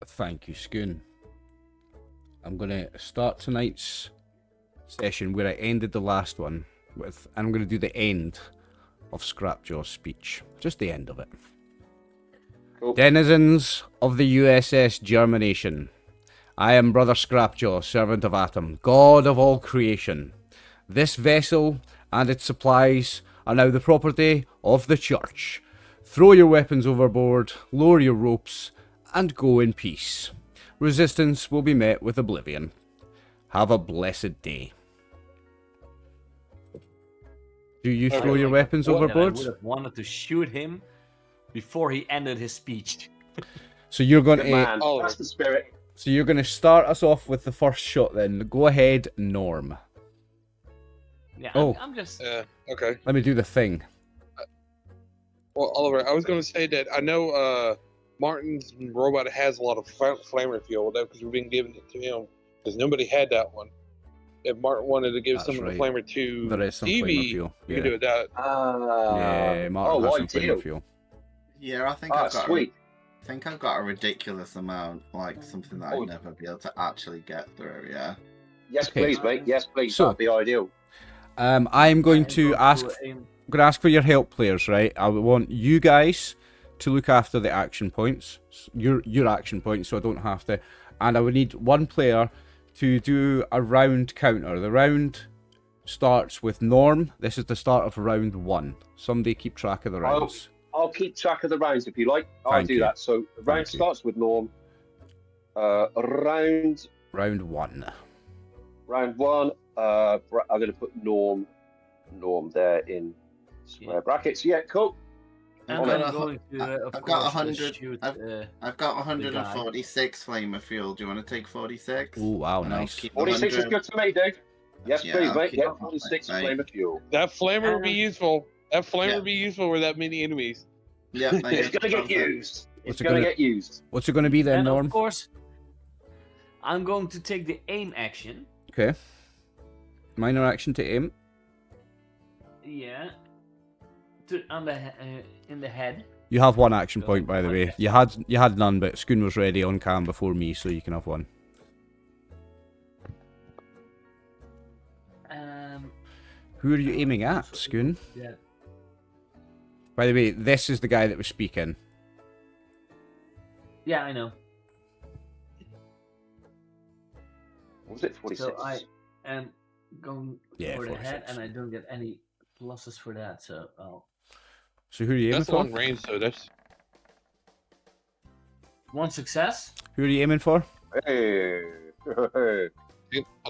Thank you, Scoon. I'm going to start tonight's session where I ended the last one with, and I'm going to do the end of Scrapjaw's speech. Just the end of it. Cool. Denizens of the USS Germination. I am Brother Scrapjaw, servant of Atom, god of all creation. This vessel and its supplies are now the property of the church. Throw your weapons overboard, lower your ropes, and go in peace. Resistance will be met with oblivion. Have a blessed day. Do you throw your weapons overboard? I would have wanted to shoot him before he ended his speech. So you're going to... Oh, that's the spirit. So you're going to start us off with the first shot then. Go ahead, Norm. Yeah, I'm just... okay. Let me do the thing. Well, Oliver, I was going to say that I know Martin's robot has a lot of flamer fuel, because we've been giving it to him, because nobody had that one. If Martin wanted to give some of the flamer to there is some Stevie, flamer fuel. we can do it that. Yeah, Martin has some flamer fuel. Yeah, I think I've got sweet. I think I've got a ridiculous amount, like something that I'd never be able to actually get through, yeah. Yes, please, mate. Yes, please. So, that'd be ideal. I'm going to ask for your help, players, right? I want you guys to look after the action points, your action points, so I don't have to. And I would need one player to do a round counter. The round starts with Norm. This is the start of round 1. Somebody keep track of the rounds. I'll keep track of the rounds if you like. I'll do that. So the round starts with Norm. Round 1. Round 1. I'm going to put Norm there in square brackets. Yeah, cool. I've got 146 flamer fuel. Do you want to take 46? Oh wow, nice. 46 is good to me, Dave. Yes, please, mate. Yeah, 46 flamer fuel. That flamer would be useful. That flamer would be useful with that many enemies. Yeah, it's going to get used. It's going to get used. What's it going to be then, Norm? Of course, I'm going to take the aim action. Okay. Minor action to aim. Yeah. In the head. You have one action point, by the way. You had none, but Scoon was ready on cam before me, so you can have one. Who are you aiming at, Scoon? Yeah. By the way, this is the guy that was speaking. Yeah, I know. What was it, 46? So I am going for the 46. head, and I don't get any pluses for that, so I'll... So who are you aiming for? That's long range, so that's... One success. Who are you aiming for? Hey. I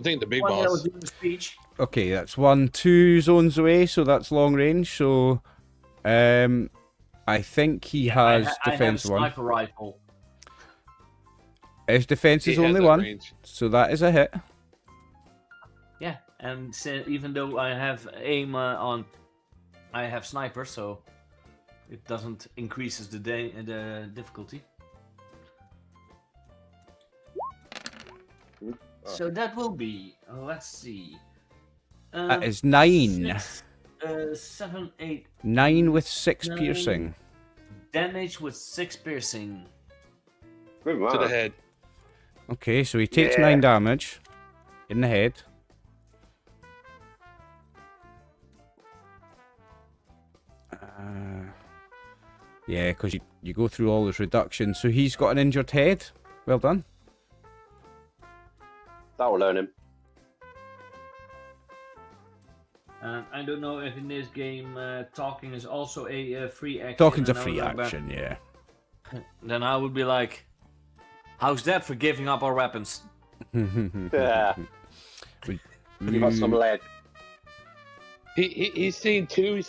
think the big one boss. That was in the speech. Okay, that's 2 zones away, so that's long range. So, I think he has defense I have a 1. sniper rifle. His defense is only 1, range. So that is a hit. Yeah, and so even though I have aim on, I have sniper, so it doesn't increases the difficulty. So that will be, let's see. That is 9. 7, 8. 9 with 6 piercing. Damage with 6 piercing. Good man. To the head. Okay, so he takes 9 damage in the head. Yeah, because you go through all his reductions. So he's got an injured head. Well done. That will learn him. I don't know if in this game talking is also a free action. Talking's a free action, yeah. Then I would be like, how's that for giving up our weapons? Yeah. Give us some lead. He's seen two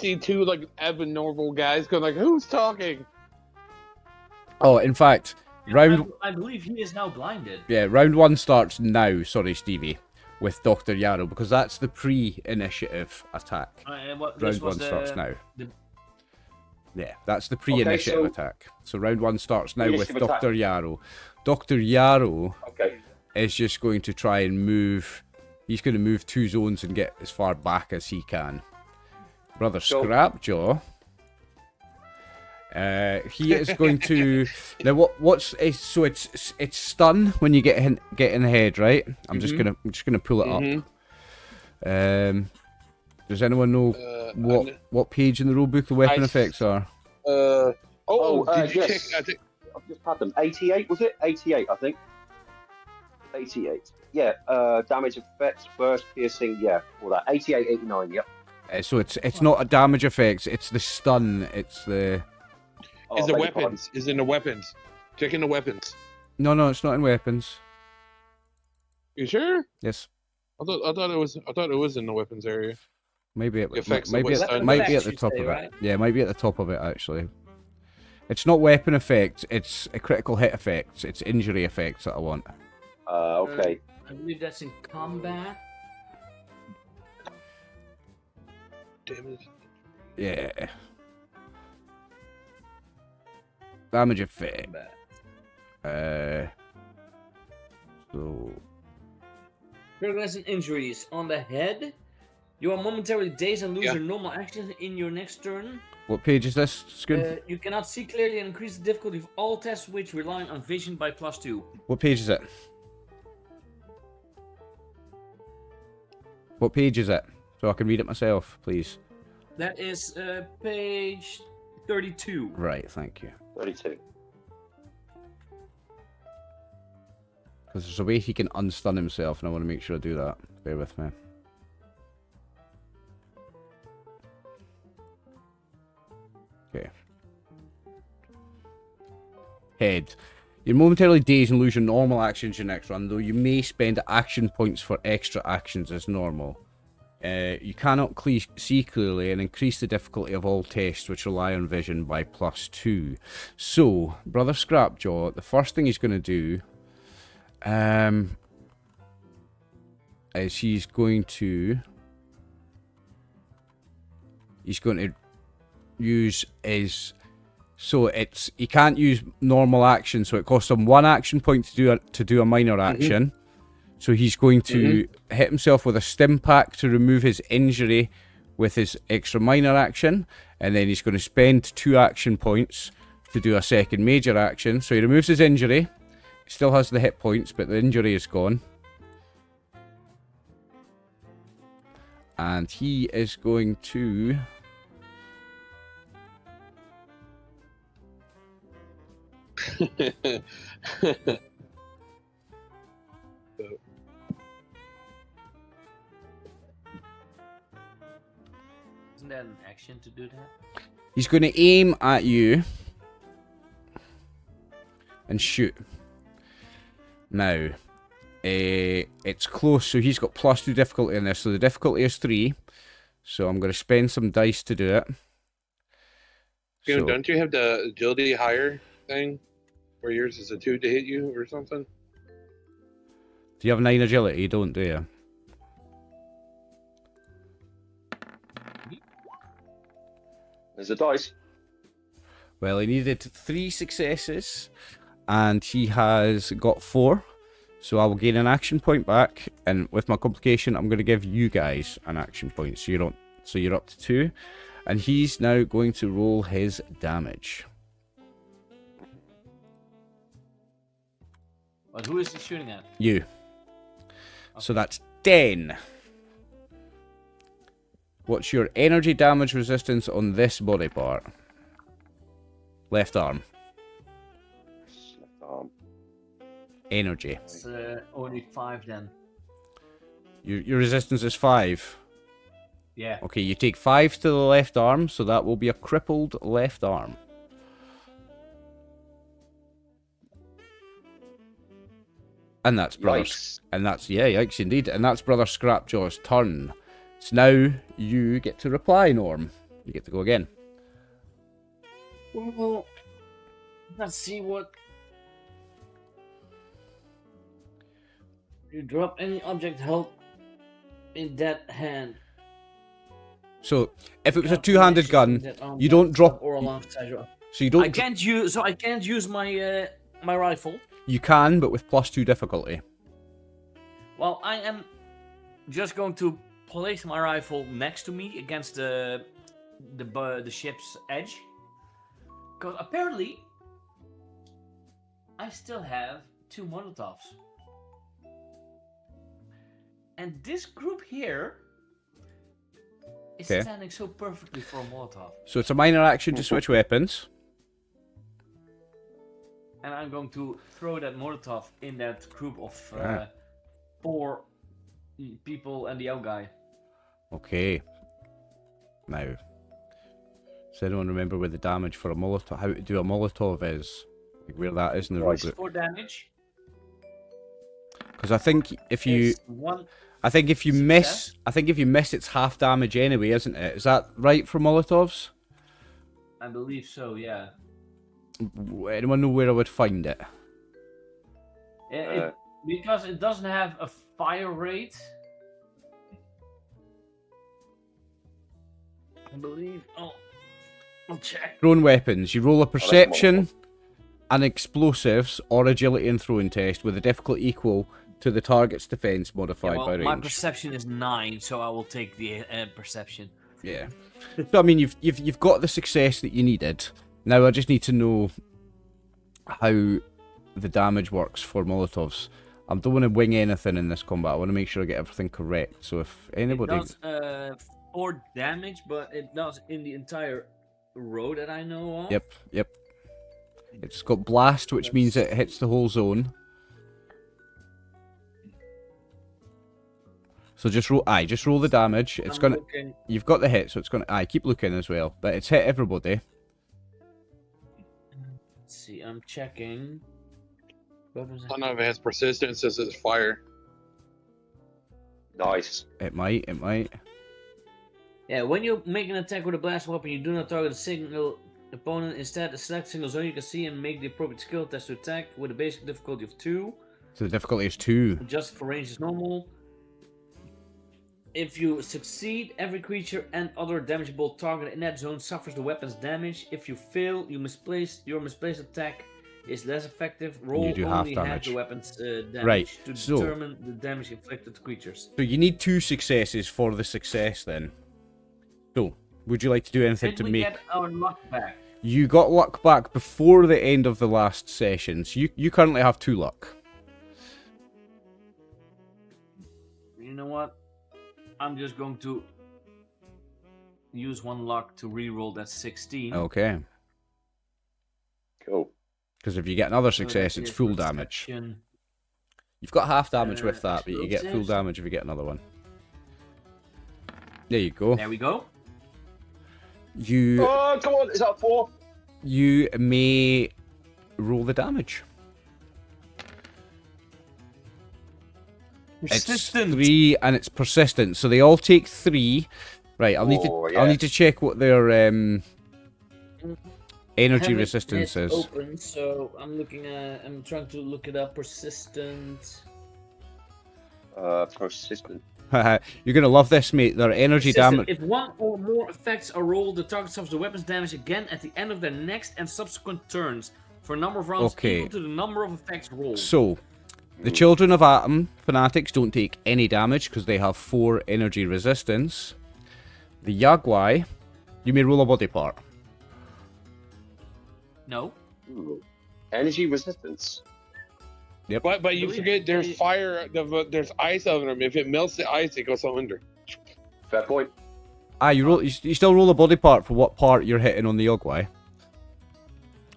like abnormal guys going like, who's talking? Oh, in fact, I believe he is now blinded. Yeah, round 1 starts now, sorry Stevie, with Dr. Yarrow, because that's the pre-initiative attack. Round 1 starts now. Yeah, that's the pre-initiative attack. So round 1 starts now with Dr. Yarrow. Dr. Yarrow is just going to try and move. He's going to move 2 zones and get as far back as he can. Brother Scrapjaw He is going to now. So it's stun when you get in the head, right? I'm just gonna pull it up. Does anyone know what page in the rulebook the weapon effects are? Did you yes. check? I think I've just had them. 88 was it? 88, I think. 88. Yeah. Damage effects, burst, piercing. Yeah, all that. 88, 89. Yep. So it's not a damage effects. It's the stun. It's the. Oh, is the beg your weapons? Is in the weapons? Checking the weapons. No, it's not in weapons. You sure? Yes. I thought it was in the weapons area. Maybe it Effects might be of at weapon the top of it. right? Yeah, it might be at the top of it actually. It's not weapon effects. It's a critical hit effects. It's injury effects that I want. Okay. I believe that's in combat. Damage. Yeah. Damage effect. So. Progress and injuries on the head. You are momentarily dazed and lose your normal actions in your next turn. What page is this, Scoon? You cannot see clearly and increase the difficulty of all tests which rely on vision by +2. What page is it? What page is it? So I can read it myself, please. That is page 32. Right, thank you. 32. Because there's a way he can unstun himself, and I want to make sure I do that. Bear with me. Okay. Head. You're momentarily dazed and lose your normal actions your next run, though you may spend action points for extra actions as normal. You cannot see clearly and increase the difficulty of all tests which rely on vision by +2. So, Brother Scrapjaw, the first thing he's going to do is he's going to use his. So he can't use normal action, so it costs him 1 action point to do a minor action. So he's going to hit himself with a stim pack to remove his injury with his extra minor action, and then he's going to spend 2 action points to do a second major action. So he removes his injury, he still has the hit points, but the injury is gone. And he is going to... Isn't that an action to do that? He's going to aim at you and shoot. Now, it's close, so he's got +2 difficulty in this, so the difficulty is 3. So I'm going to spend some dice to do it. So, don't you have the agility higher thing? Where yours is a 2 to hit you or something? Do you have 9 agility? You don't, do you? There's a dice. Well, he needed 3 successes, and he has got 4. So I will gain an action point back, and with my complication, I'm going to give you guys an action point. So you're up to 2, and he's now going to roll his damage. But who is he shooting at? You. Okay. So that's 10. What's your energy damage resistance on this body part? Left arm. Left arm. Energy. It's only 5 then. Your resistance is 5. Yeah. Okay, you take 5 to the left arm, so that will be a crippled left arm. And that's brother. Yikes. And that's yikes indeed. And that's Brother Scrapjaw's turn. So now you get to reply, Norm. You get to go again. Well, let's see what. You drop any object held in that hand. So if it was a two-handed gun, you don't drop. Or alongside your. So you don't. I can't use my my rifle. You can, but with +2 difficulty. Well, I am just going to place my rifle next to me against the ship's edge, Because apparently, I still have 2 Molotovs. And this group here is standing so perfectly for a Molotov. So it's a minor action to switch weapons. And I'm going to throw that Molotov in that group of 4 people and the out guy. Okay. Now, does anyone remember where the damage for a Molotov, how to do a Molotov is? Like where that is in the rulebook? 4 damage. Because I think if you, miss, it's half damage anyway, isn't it? Is that right for Molotovs? I believe so. Yeah. Anyone know where I would find it? Because it doesn't have a fire rate. I believe. Oh, I'll check. Thrown weapons. You roll a perception, an explosives, or agility and throwing test with a difficulty equal to the target's defense modified by range. My perception is 9, so I will take the perception. Yeah. So I mean, you've got the success that you needed. Now I just need to know how the damage works for Molotovs. I don't want to wing anything in this combat. I want to make sure I get everything correct. So if anybody... It does 4 damage, but it does in the entire row that I know of. Yep. It's got blast, which means it hits the whole zone. So just roll the damage. It's gonna... You've got the hit, so it's gonna... keep looking as well. But it's hit everybody. Let's see, I'm checking. I don't know if it has persistence as it's fire. Nice. It might. Yeah, when you make an attack with a blast weapon, you do not target a single opponent. Instead, select a single zone you can see and make the appropriate skill test to attack with a basic difficulty of 2. So the difficulty is 2. Just for range is normal. If you succeed, every creature and other damageable target in that zone suffers the weapon's damage. If you fail, your misplaced attack is less effective. Roll only half the weapon's damage to determine the damage inflicted to creatures. So you need 2 successes for the success then. So, would you like to do anything to make... Did we get our luck back? You got luck back before the end of the last session, so you currently have 2 luck. You know what? I'm just going to use 1 luck to reroll that 16. Okay. Cool. Because if you get another success, it's full damage. You've got half damage with that, but you get full damage if you get another one. There you go. There we go. Oh, come on, is that 4? You may roll the damage. Persistent. It's 3 and it's persistent, so they all take 3. Right, I'll need to check what their energy resistance is. Open, so I'm trying to look it up. Persistent. Persistent. You're gonna love this, mate. Their energy damage. If 1 or more effects are rolled, the target suffers the weapon's damage again at the end of their next and subsequent turns for a number of rounds equal to the number of effects rolled. So, the Children of Atom fanatics don't take any damage because they have 4 energy resistance. The Yagwai, you may roll a body part. No. Ooh. Energy resistance. Yep. But you forget there's fire, there's ice on them. If it melts the ice, it goes under. Fair point. You still roll a body part for what part you're hitting on the Yagwai.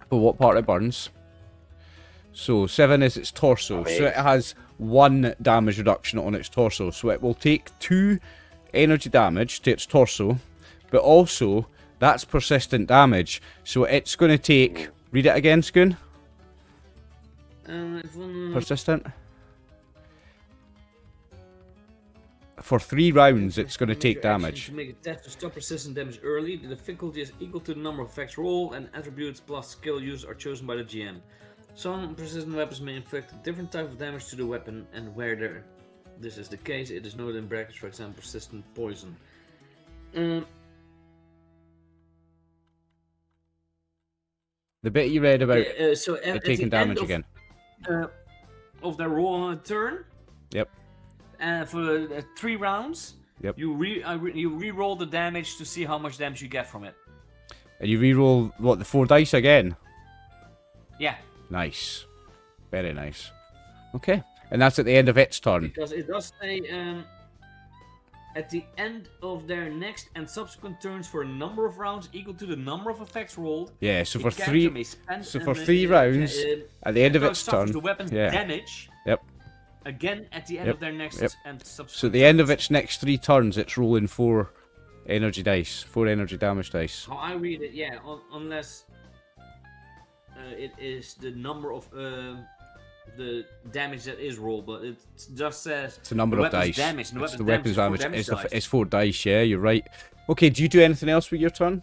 For what part it burns. So 7 is its torso, so it has 1 damage reduction on its torso. So it will take 2 energy damage to its torso, but also that's persistent damage. So it's going to take... Read it again, Skoon. Persistent. For 3 rounds, it's going to take damage. To make a test to stop persistent damage early, the difficulty is equal to the number of effects rolled, and attributes plus skill used are chosen by the GM. Some persistent weapons may inflict a different type of damage to the weapon, and where this is the case, it is noted in brackets, for example, persistent poison. The bit you read about taking damage again. Of their roll on a turn. Yep. For 3 rounds. Yep. You re-roll the damage to see how much damage you get from it. And you reroll, what, the 4 dice again? Yeah. Nice. Very nice. Okay. And that's at the end of its turn. Because it does say, at the end of their next and subsequent turns for a number of rounds equal to the number of effects rolled. Yeah, so for three rounds, at the end of its turn. The weapon's Yeah. damage. Yep. Again at the end Yep. of their next Yep. and subsequent. So at the end of its next 3 turns, it's rolling 4 energy dice. 4 energy damage dice. How I read it, yeah, unless it is the number of the damage that is rolled, but it just says It's the number of dice. Damage, It's the weapon's damage. dice. It's 4 dice, yeah, you're right. Okay, do you do anything else with your turn?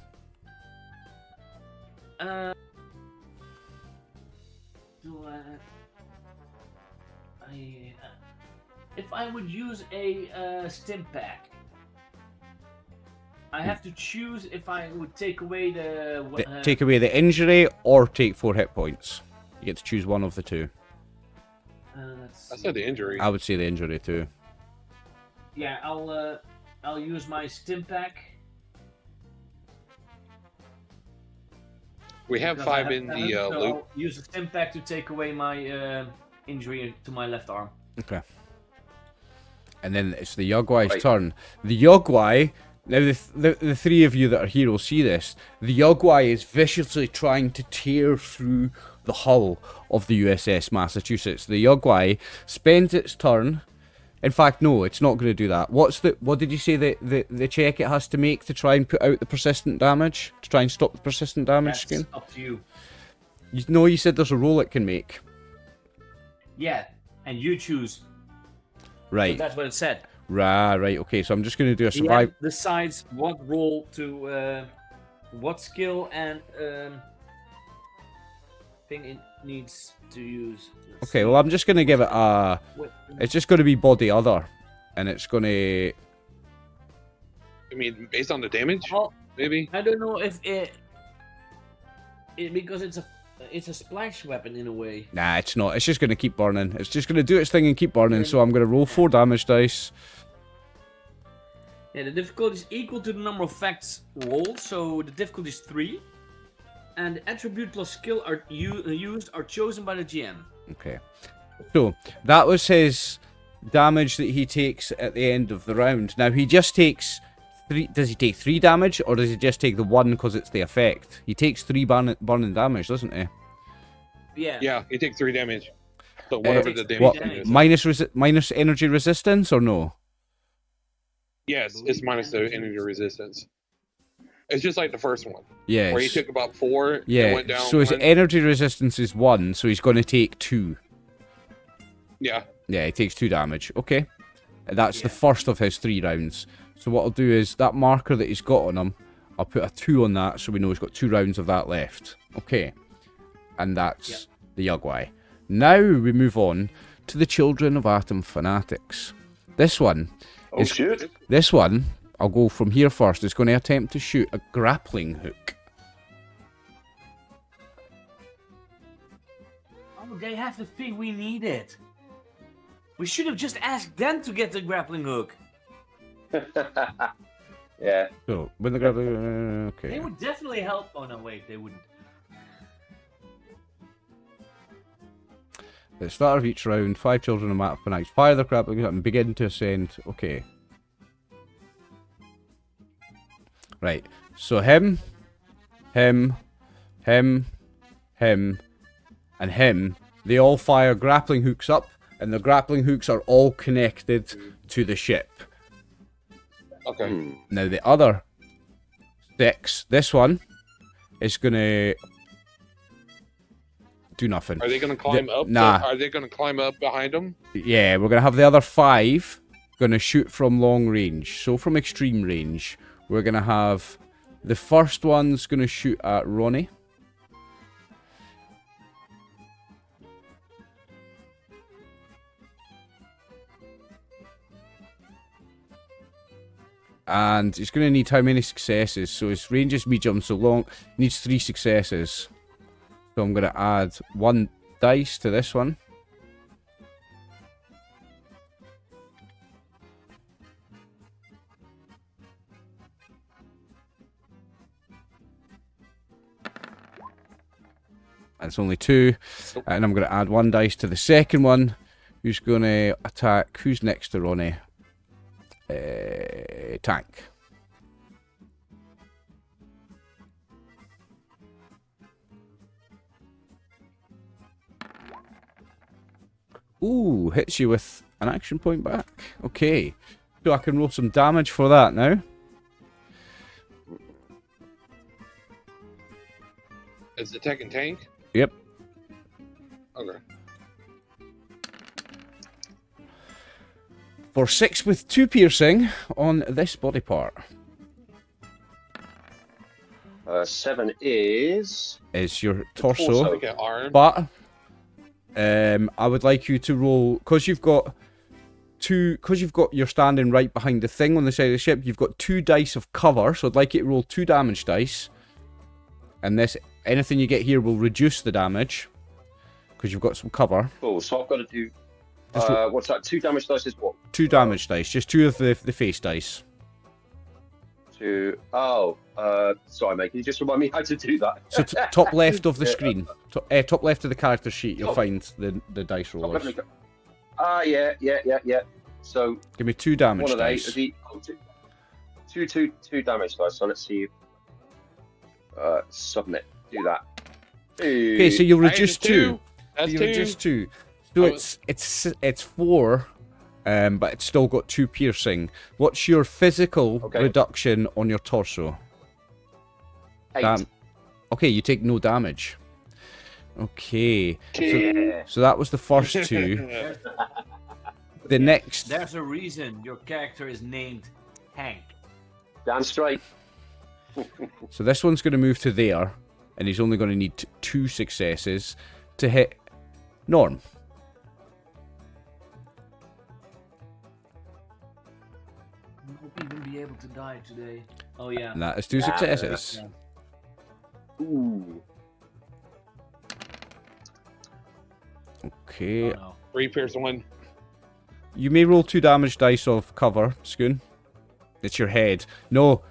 If I would use a stim pack, I have to choose if I would take away Take away the injury or take 4 hit points. You get to choose one of the two. I said the injury. I would say the injury too. Yeah, I'll use my stim pack. We have 5 in the so loop. I'll use a stim pack to take away my injury to my left arm. Okay. And then it's the Yogwai's turn. The Yogwai, now the 3 of you that are here will see this. The Yogwai is viciously trying to tear through the hull of the USS Massachusetts. The Yogwai spends its turn. In fact, no, it's not going to do that. What did you say the check it has to make to try and put out the persistent damage? To try and stop the persistent damage That's skin? up to you. No, you said there's a roll it can make. Yeah, and you choose. Right. So that's what it said. Right, okay, so I'm just going to do a survive. He decides what roll to, what skill and thing it needs to use. Okay, well, I'm just going to give it a... It's just going to be body other. And it's going to... I mean, based on the damage, Well, maybe? I don't know if it because it's a splash weapon in a way. Nah, it's not. It's just going to keep burning. It's just going to do its thing and keep burning. So I'm going to roll 4 damage dice. Yeah, the difficulty is equal to the number of effects rolled, so the difficulty is 3. And the attribute plus skill are used are chosen by the GM. Okay. So, that was his damage that he takes at the end of the round. Now, he just takes 3... Does he take 3 damage, or does he just take the 1 because it's the effect? He takes 3 burning damage, doesn't he? Yeah. Yeah, you take 3 damage. So whatever the damage is. Minus energy resistance, or no? Yes, it's minus the energy resistance. It's just like the first one. Yes. Where he took about 4, yeah, and went down so his 1. energy resistance is 1, so he's going to take 2. Yeah. Yeah, he takes 2 damage. Okay. That's the first of his 3 rounds. So what I'll do is, that marker that he's got on him, I'll put a 2 on that, so we know he's got 2 rounds of that left. Okay. And that's the Yogwai. Now we move on to the Children of Atom Fanatics. This one... This one, I'll go from here first, is going to attempt to shoot a grappling hook. Oh, they have the thing we needed. We should have just asked them to get the grappling hook. Yeah. So, with the grappling... okay. They would definitely help. Oh, no, wait, they wouldn't. At the start of each round, 5 children of Atom Fanatics fire their grappling hook and begin to ascend. Okay. Right, so him, and him, they all fire grappling hooks up, and the grappling hooks are all connected to the ship. Okay. Now the other 6, this one, is gonna do nothing. Are they going to climb up? Nah. Are they going to climb up behind them? Yeah, we're gonna have the other 5 gonna shoot from long range, so from extreme range. We're going to have... The first one's going to shoot at Ronnie. And he's going to need how many successes? So his range is medium, so long... He needs 3 successes. So I'm going to add 1 dice to this one. And it's only 2. And I'm going to add 1 dice to the second one. Who's going to attack? Who's next to Ronnie? Tank. Ooh, hits you with an action point back. Okay. So I can roll some damage for that now. Is it attacking tank? Yep. Okay. For 6 with 2 piercing on this body part. 7 is your torso. Like an arm. But I would like you to roll, because you've got you're standing right behind the thing on the side of the ship. You've got 2 dice of cover, so I'd like you to roll 2 damage dice. And this, anything you get here will reduce the damage because you've got some cover. cool. So I've got to do. What's that? 2 damage dice is what? 2 damage dice, just 2 of the face dice. 2. Oh, sorry, mate. Can you just remind me how to do that? So top left of the screen, top left of the character sheet, you'll find the dice rollers. Yeah. So Give me 2 damage one of dice. those. Two damage dice. So let's see. Submit. Do that. Okay, so you'll reduce 2. That's You 2. reduce 2. So it's 4, but it's still got 2 piercing. What's your physical reduction on your torso? 8. Okay, you take no damage. Okay. Yeah. So that was the first 2. The next. There's a reason your character is named Hank. Damn straight. So this one's going to move to there, and he's only going to need 2 successes to hit Norm. Won't even be able to die today. Oh yeah. And that is 2 successes. Ooh. Okay. Oh, no. 3 piercing 1. You may roll 2 damage dice of cover, Scoon. It's your head. No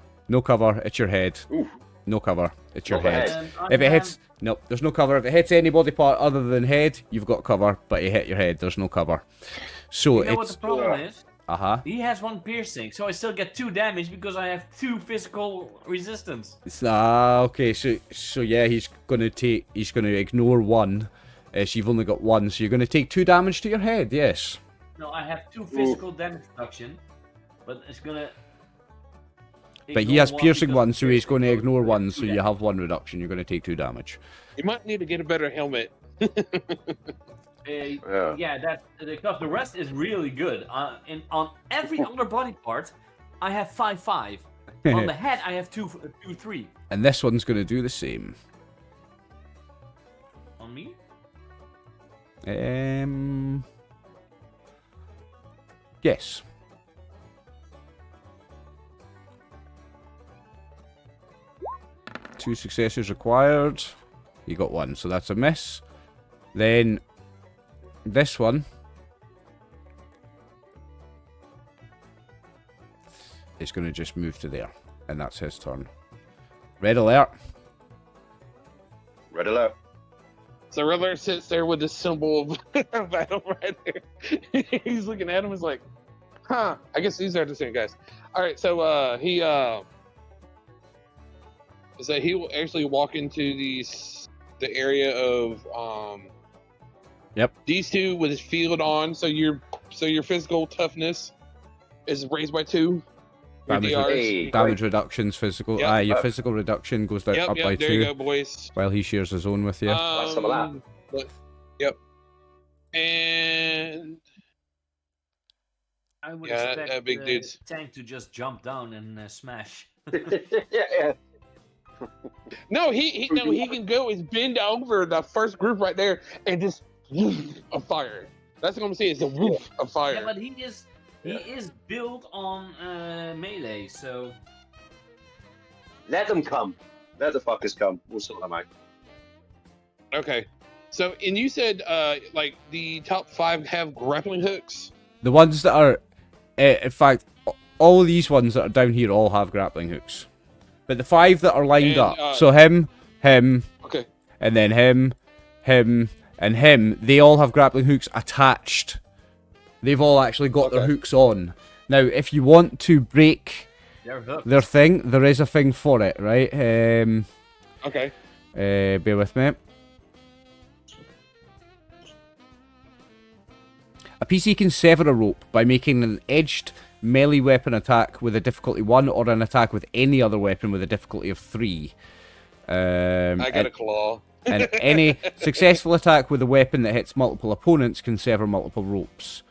cover, it's your head. Ooh. No cover, it's your Not the head. head. If it hits, no, there's no cover. If it hits any body part other than head, you've got cover. But you hit your head, there's no cover. So You know what the problem is? He has 1 piercing, so I still get 2 damage because I have 2 physical resistance. Okay. So yeah, he's gonna ignore 1. So you've only got 1, so you're gonna take 2 damage to your head. Yes. No, I have 2 physical damage reduction, but it's gonna. But he has piercing 1, so he's going to piercing, ignore so 1. it's So 2 you damage. have 1 reduction. You're going to take 2 damage. You might need to get a better helmet. Yeah, that because the rest is really good. On every other body part, I have 5/5. On the head, I have 2/3. And this one's going to do the same. On me? Yes. Two successes required. You got 1, so that's a miss. Then this one is going to just move to there, and that's his turn. Red alert. Red alert. So Riddler sits there with the symbol of battle right there. He's looking at him. He's like, "Huh? I guess these are the same guys." All right. So he will actually walk into the area of Yep. these 2 with his field on. So your physical toughness is raised by 2. Your Damage, DRs. Hey. damage reductions, physical. Yep. Your physical reduction goes down up by There 2, you go, boys. while he shares his own with you. some of that. Yep. And I would Yeah, expect that big the dude's- tank to just jump down and smash. Yeah. no, he can go is bend over the first group right there and just woof of fire. That's what I'm saying. It's a woof of fire. Yeah, but he is built on melee, so Let them come. Let the fuckers come. We'll sort them out. Okay. So, and you said like the top 5 have grappling hooks. The ones that are, in fact, all of these ones that are down here all have grappling hooks. But the 5 that are lined And, up, so him, Okay. and then him, him, and him, they all have grappling hooks attached. They've all actually got their hooks on. Now, if you want to break their thing, there is a thing for it, right? Okay. Bear with me. A PC can sever a rope by making an edged melee weapon attack with a difficulty 1 or an attack with any other weapon with a difficulty of 3. I got a claw. And any successful attack with a weapon that hits multiple opponents can sever multiple ropes.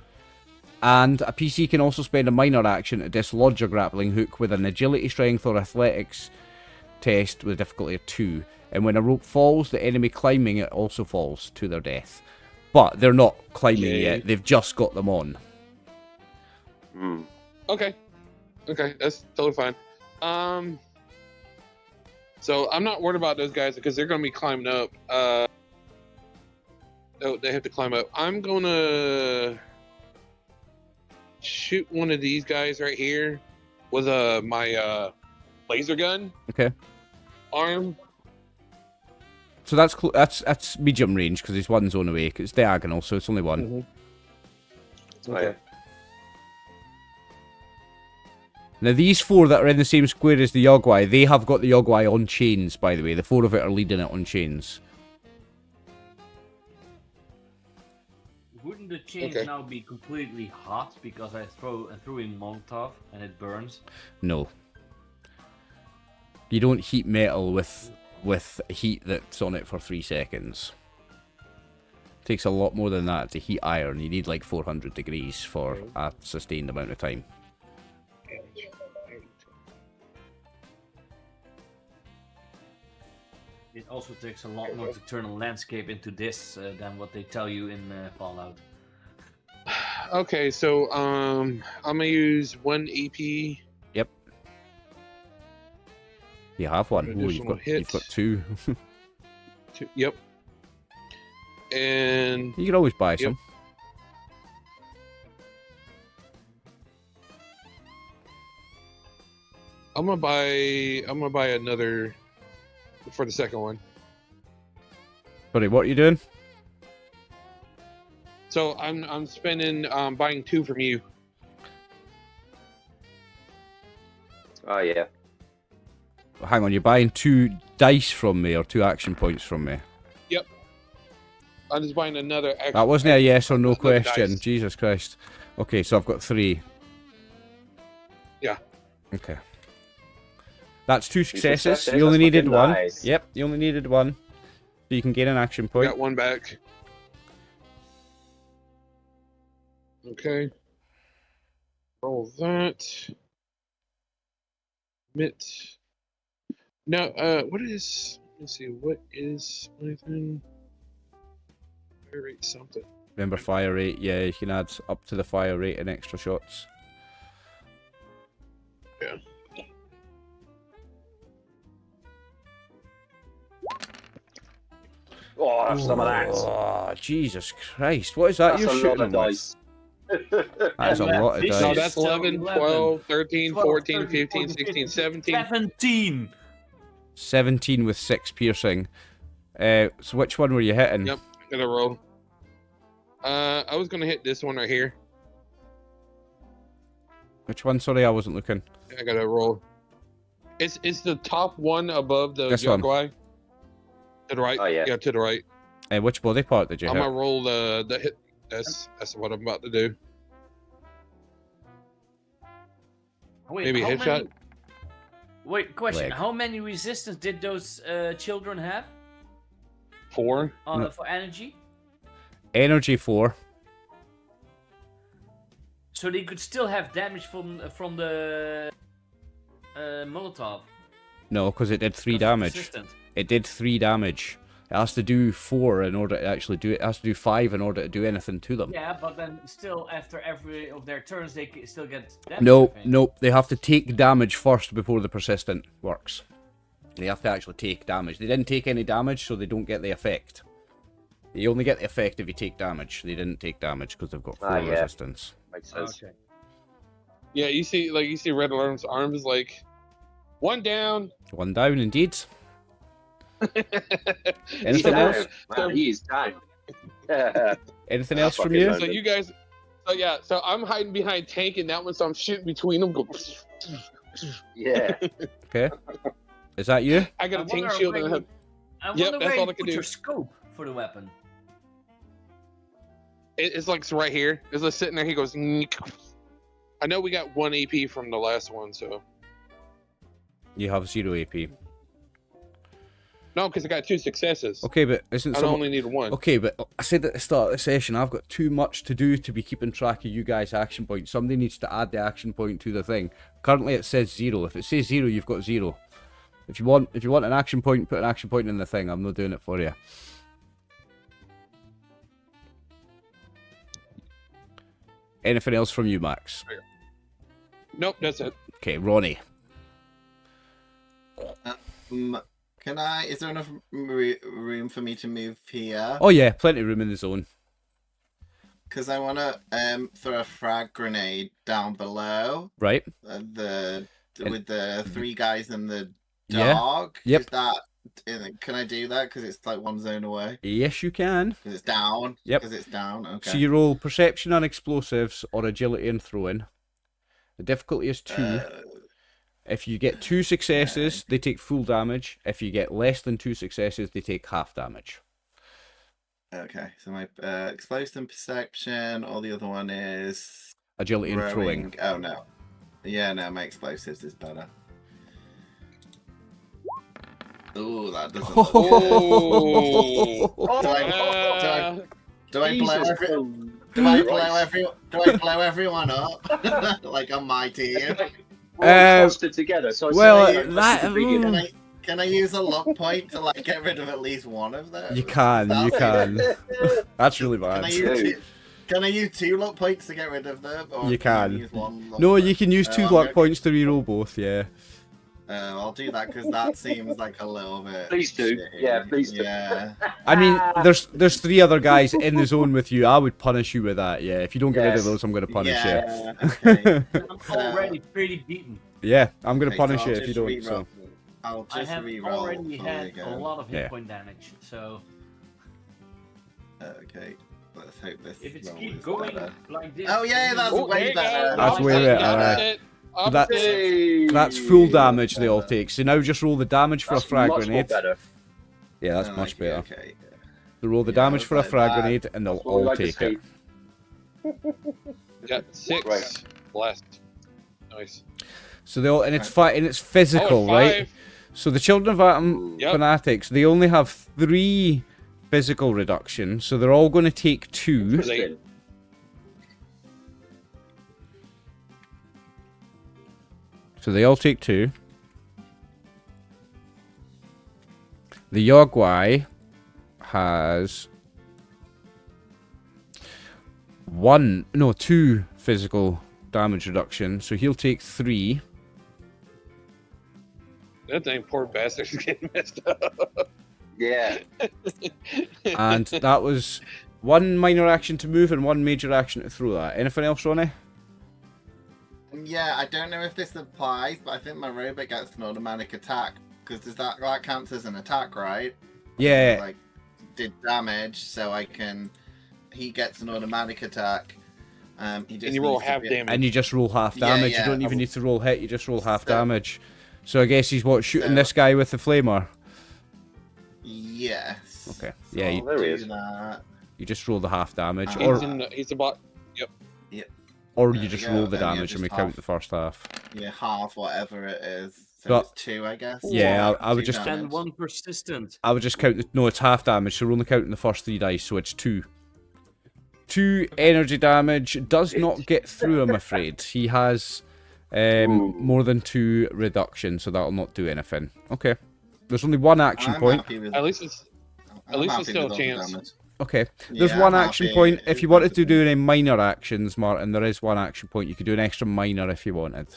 And a PC can also spend a minor action to dislodge a grappling hook with an agility, strength, or athletics test with a difficulty of 2. And when a rope falls, the enemy climbing it also falls to their death. But they're not climbing yet. They've just got them on. Okay. Okay, that's totally fine. So I'm not worried about those guys because they're going to be climbing up. Oh, they have to climb up. I'm going to shoot one of these guys right here with my laser gun. Okay. Arm. So that's medium range because it's one zone away. It's diagonal, so it's only one. Okay. Now these 4 that are in the same square as the Yogwai, they have got the Yogwai on chains, by the way. The 4 of it are leading it on chains. Wouldn't the chains now be completely hot because I threw in Molotov and it burns? No. You don't heat metal with heat that's on it for 3 seconds. It takes a lot more than that to heat iron. You need like 400 degrees for a sustained amount of time. It also takes a lot more to turn a landscape into this than what they tell you in Fallout. Okay, so I'm gonna use 1 EP. Yep. You have one. Ooh, you've got 2. 2. Yep. And you can always buy some. I'm gonna buy another for the second one. Sorry, what are you doing? So I'm spending buying 2 from you. Oh yeah. Hang on, you're buying 2 dice from me or 2 action points from me? Yep. I'm just buying another. That wasn't a yes or no question. Dice. Jesus Christ. Okay, so I've got 3. Yeah. Okay. That's 2 successes. You only needed 1. Nice. Yep, you only needed 1. So you can gain an action point. Got 1 back. Okay. Roll that. Mit. Now, what is? Let's see. What is my thing? Fire rate something. Remember fire rate? Yeah, you can add up to the fire rate and extra shots. Yeah. Oh, have some of that. Oh, Jesus Christ. What is that you're shooting with? Dice. That's a lot of dice. No, that's 11, 12, 13, 14, 15, 16, 17. 17! 17 with 6 piercing. So which one were you hitting? Yep, gonna roll. I was gonna hit this one right here. Which one? Sorry, I wasn't looking. I gotta roll. It's the top one above the This one. Yogwai. To the right. Oh, yeah. Yeah, to the right. Which body part did you I'm hit? gonna roll the hit. That's what I'm about to do. Wait, Maybe how headshot. many- Wait, question. Leg. How many resistance did those children have 4. No. for energy? Energy 4. So they could still have damage from the Molotov. No, because it did 3 'cause it's damage. resistant. It did 3 damage. It has to do 4 in order to actually do it. It has to do 5 in order to do anything to them. Yeah, but then still, after every of their turns, they still get damage. No, I think. no, they have to take damage first before the persistent works. They have to actually take damage. They didn't take any damage, so they don't get the effect. You only get the effect if you take damage. They didn't take damage because they've got 4 yeah. resistance. Makes sense. Okay. Yeah, you see Red Alarm's arm is like 1 down. 1 down, indeed. Anything else? Man, he is down. Anything else from you? So you guys, so I'm hiding behind tank and that one, so I'm shooting between them. Go. Yeah. Okay. Is that you? I got a tank shield and I have. Yep, that's all I can do. Your scope for the weapon. It's like it's right here. It's like sitting there. He goes. I know we got 1 AP from the last one, so. You have 0 AP. No, because I got 2 successes. Okay, but isn't I only need 1. Okay, but I said at the start of the session, I've got too much to do to be keeping track of you guys' action points. Somebody needs to add the action point to the thing. Currently, it says 0. If it says 0, you've got 0. If you want an action point, put an action point in the thing. I'm not doing it for you. Anything else from you, Max? Nope, that's it. Okay, Ronnie. Can I? Is there enough room for me to move here? Oh yeah, plenty of room in the zone. Because I want to throw a frag grenade down below. Right. With the 3 guys and the Yeah. dog. Yep. Is that? Can I do that? Because it's like 1 zone away. Yes, you can. Because it's down. Yep. Because it's down. Okay. So you roll perception on explosives or agility and throwing. The difficulty is 2. If you get 2 successes, they take full damage. If you get less than 2 successes, they take half damage. Okay. So my explosive and perception. Or the other one is Agility and throwing. Oh no. Yeah, no. My explosives is better. Ooh, that doesn't. Look... Do I blow everyone up like on my team? Clustered together. So can I use a luck point to like get rid of at least one of them? You can. That's really bad. Can I use 2 luck points to get rid of them? Or you can. Use 1 luck No, point? you can use 2 luck points to reroll both. Yeah. I'll do that because that seems like a little bit. Please do. Shitty. Yeah, please do. Yeah. I mean, there's 3 other guys in the zone with you. I would punish you with that. Yeah. If you don't get rid of those, I'm going to punish you. Okay. I'm already pretty beaten. Yeah, I'm going to Okay, punish so you I'll if you just don't. So. I'll I just have re-roll already fully had again. a lot of hit Yeah. point damage, so Okay, let's hope this. if it's roll keep is going better. like this, Oh yeah, that's Oh, way there you better. go. That's way better. That's full damage they all take. So now just roll the damage for a frag grenade. Better. Yeah, that's I much like it, better. Okay. So roll the Yeah, damage I for a was like frag that. grenade and they'll That's what we all like to take see. it. Got 6 Right. left. Nice. So they all, and it's physical, right? 5. So the Children of Atom Yep. fanatics, they only have 3 physical reductions, so they're all going to take 2. They- So they all take 2. The Yogwai has 2 physical damage reduction, so he'll take 3. That dang poor bastard's getting messed up. Yeah. And that was 1 minor action to move and 1 major action to throw that. Anything else, Ronnie? Yeah, I don't know if this applies, but I think my robot gets an automatic attack because that counts as an attack, right? Yeah. Like did damage, so I can. He gets an automatic attack. He just And you roll needs to half be- damage. And you just roll half Yeah, damage. yeah. You don't even need to roll hit, you just roll half So- damage. So I guess he's shooting So- this guy with the flamer. Yes. Okay. So Yeah, I'll there he do is. that. You just roll the half damage, He's about. or There you we just go, roll the and yeah, damage and we just count half. the first half. Yeah, half whatever it is. So So- it's 2, I guess. Yeah, I would 2 just- damage. and 1 persistent. I would just count no, it's half damage, so we're only counting the first 3 dice, so it's 2. 2 energy damage does not get through, I'm afraid. He has more than 2 reduction, so that'll not do anything. Okay. There's only 1 action I'm point. happy with- At least it's I'm it's happy still with a all the chance. damage. Okay. There's Yeah, 1 I'm action happy. point. If you wanted to Happy. do any minor actions, Martin, there is 1 action point. You could do an extra minor if you wanted.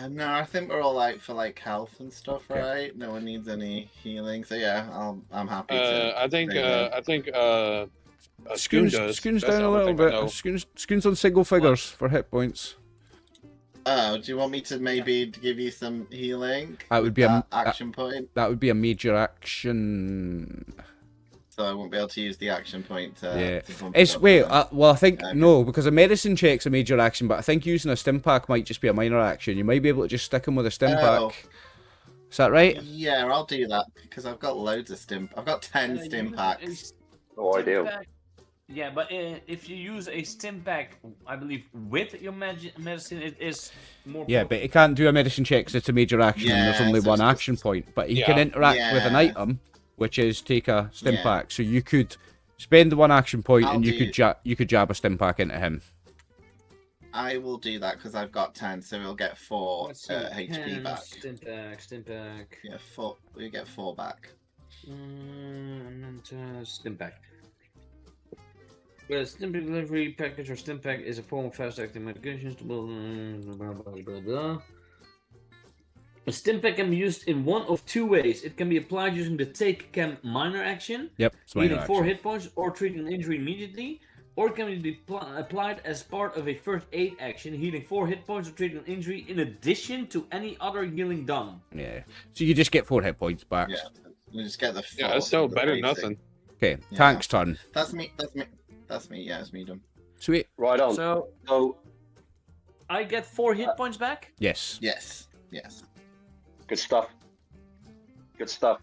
No, I think we're all like for like health and stuff, Okay. right? No one needs any healing, so yeah, I'm happy to. I think Spoon Scoon's does. down That's a the only little thing I bit. know. Scoon's on single figures for hit points. Oh, do you want me to maybe give you some healing? That would be a action point. That would be a major action. So I won't be able to use the action point to. Yeah. To bump It's it up wait. then. Well, I think Okay. no, because a medicine check's a major action, but I think using a stim pack might just be a minor action. You might be able to just stick him with a stim Oh. pack. Is that right? Yeah, I'll do that because I've got loads of stim. I've got 10 stim packs. Oh, ideal. Yeah, but if you use a stim pack, I believe with your medicine, it is more. Yeah, but he can't do a medicine check 'cause it's a major action and there's Yeah, only so one it's action just- point. But he Yeah. can interact with an Yeah. item, which is take a stim Yeah. pack. So you could spend the one action point I'll and you do- could jab a stim pack into him. I will do that because I've got 10, so we'll get 4 Let's see, HP 10, back. Stim pack. Yeah, 4. We get 4 back. Stim pack. Well, stim pack delivery package or stim pack is a form of fast-acting medications. Blah, blah, blah, blah. A stim pack can be used in one of two ways. It can be applied using the take chem minor action, Yep, it's minor healing 4 action. hit points or treating an injury immediately, or it can be applied as part of a first aid action, healing 4 hit points or treating an injury in addition to any other healing done. Yeah. So you just get 4 hit points back. Yeah, we just get the. Yeah, 4 that's still from the better than basic. nothing. Okay, Yeah. Tank's turn. That's me. That's me. That's me. Yeah, it's medium. Sweet. Right on. So So, I get 4 hit points back. Yes. Yes. Yes. good stuff. Good stuff.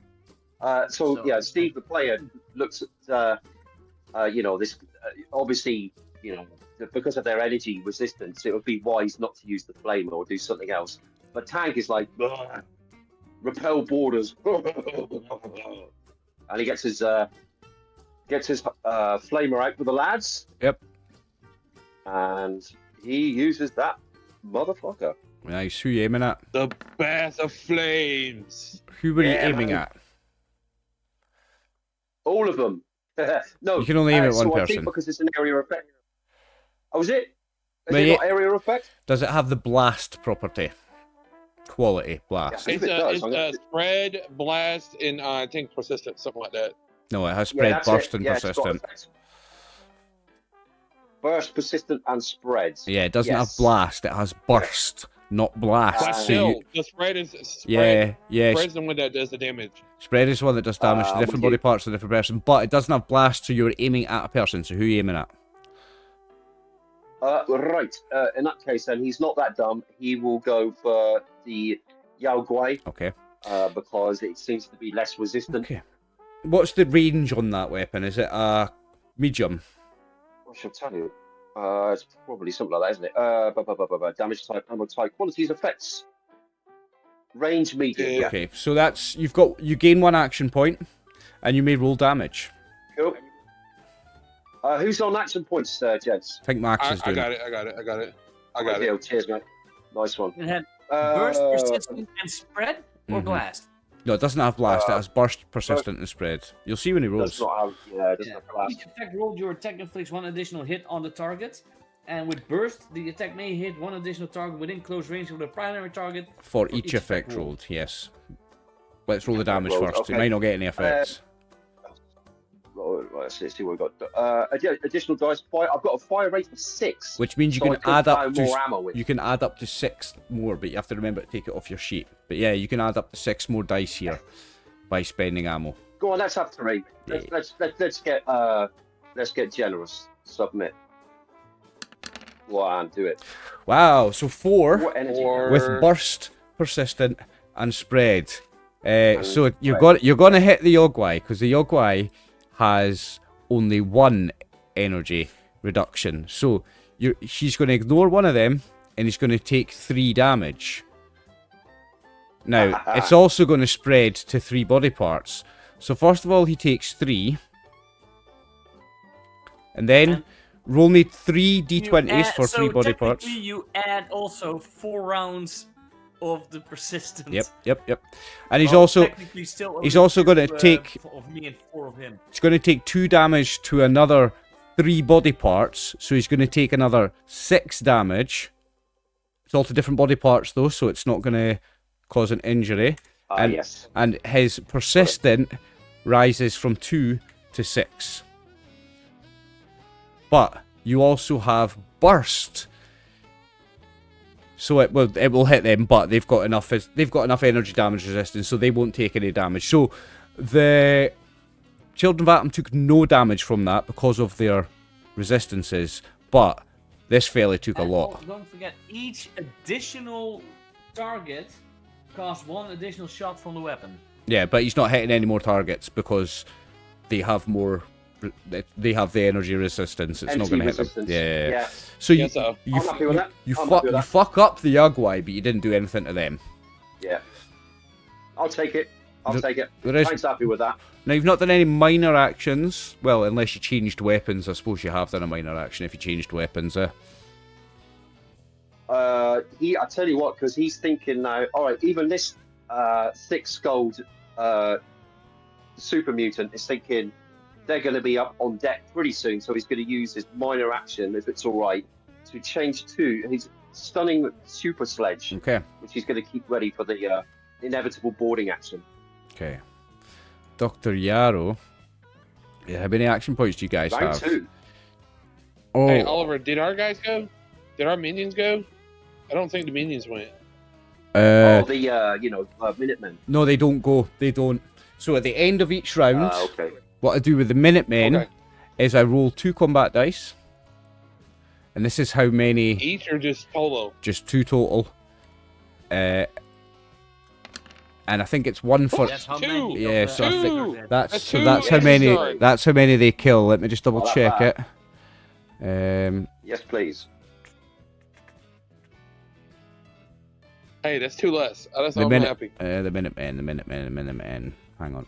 So yeah, Steve, the player, looks at this. Obviously, because of their energy resistance, it would be wise not to use the flame or do something else. But Tank is like, "Ugh, repel borders, and he gets his flamer out for the lads. Yep. And he uses that motherfucker. Nice. Who you aiming at? The Bath of Flames. Who were you Yeah, aiming man. at? All of them. No, You can only aim at one so I person. think because it's an area effect. Oh, is it? Has But it yeah- got area effect? Does it have the blast property? Quality blast. Yeah. It's If it does, it's I'm gonna- spread, blast, and I think persistent, something like that. No, it has Yeah, spread, that's burst, it. and Yeah, it's got persistent. effects. Burst, persistent, and spreads. Yeah, it doesn't have Yes. blast. It has burst, not blast. But So still, you, the spread is spread. yeah, yeah. Spread's the one that does the damage. Spread is one that does damage to I'm different with body you. parts of a different person, but it doesn't have blast, so you're aiming at a person. So who are you aiming at? Right. In that case, then he's not that dumb. He will go for the Yao Guai Okay. because it seems to be less resistant. Okay. What's the range on that weapon? Is it a medium? I shall tell you. It's probably something like that, isn't it? Damage type, ammo type, qualities, effects. Range medium. Yeah. Okay, so that's you gain 1 action point, and you may roll damage. Cool. Who's on action points, gents? I think Max I is doing. got it. I got it. Ideal. Cheers, mate. Nice one. It had burst, Uh, persistent, and spread, or Mhm. blast. No, it doesn't have blast. It has burst, persistent, and spread. You'll see when he does rolls. not have. Yeah, it doesn't have blast. Each effect rolled, your attack inflicts 1 additional hit on the target. And with burst, the attack may hit 1 additional target within close range of the primary target. For each effect rolled, yes. Let's roll the damage rolled, first. okay. It might not get any effects. Let's see what we've got. Additional dice. I've got a fire rate of 6. Which means you so I can could add buy up more to ammo with. you can add up to 6 more, but you have to remember to take it off your sheet. But yeah, you can add up to 6 more dice here by spending ammo. Go on, let's have 3. Let's get generous. Submit. One, do it. Wow, so 4 What energy? with burst, persistent, and spread. So spread. you're gonna hit the Yogwai because the Yogwai has only 1 energy reduction. So he's going to ignore one of them, and he's going to take 3 damage. Now it's also going to spread to 3 body parts. So first of all, he takes 3, and then roll me 3 d20s for 3 body parts. You add also 4 rounds of the persistence. Yep. And he's Well, also technically still he's only also gonna 2, take- of me and 4 of him. he's going to take 2 damage to another 3 body parts. So he's going to take another 6 damage. It's all to different body parts though, so it's not going to cause an injury. And Yes. and his persistent rises from 2 to 6. But you also have burst. So it will hit them, but they've got enough energy damage resistance, so they won't take any damage. So the Children of Atom took no damage from that because of their resistances, but this fella took a lot. Don't forget, each additional target costs 1 additional shot from the weapon. Yeah, but he's not hitting any more targets because they have more. They have the energy resistance. It's not going to hit them. Yeah. So you fuck up the Yagwai, but you didn't do anything to them. Yeah. I'll take it. Thanks, happy with that. Now, you've not done any minor actions. Well, unless you changed weapons. I suppose you have done a minor action if you changed weapons. I tell you what, because he's thinking now, all right, even this thick-skulled super mutant is thinking they're going to be up on deck pretty soon, so he's going to use his minor action, if it's all right, to change to his stunning super sledge, which he's going to keep ready for the inevitable boarding action. Okay. Dr. Yarrow. Yeah, how many action points do you guys have? Round 2. Oh. Hey, Oliver, did our guys go? Did our minions go? I don't think the minions went. Minutemen. No, they don't go. They don't. So at the end of each round, what I do with the Minutemen is I roll 2 combat dice. And this is how many... Each or just total? Just 2 total. And I think it's 1 for... Two. Yeah, so I think that's how many. That's how many they kill. Let me just double check it. Yes, please. Hey, that's 2 less. That's all I'm happy. The Minutemen. Hang on.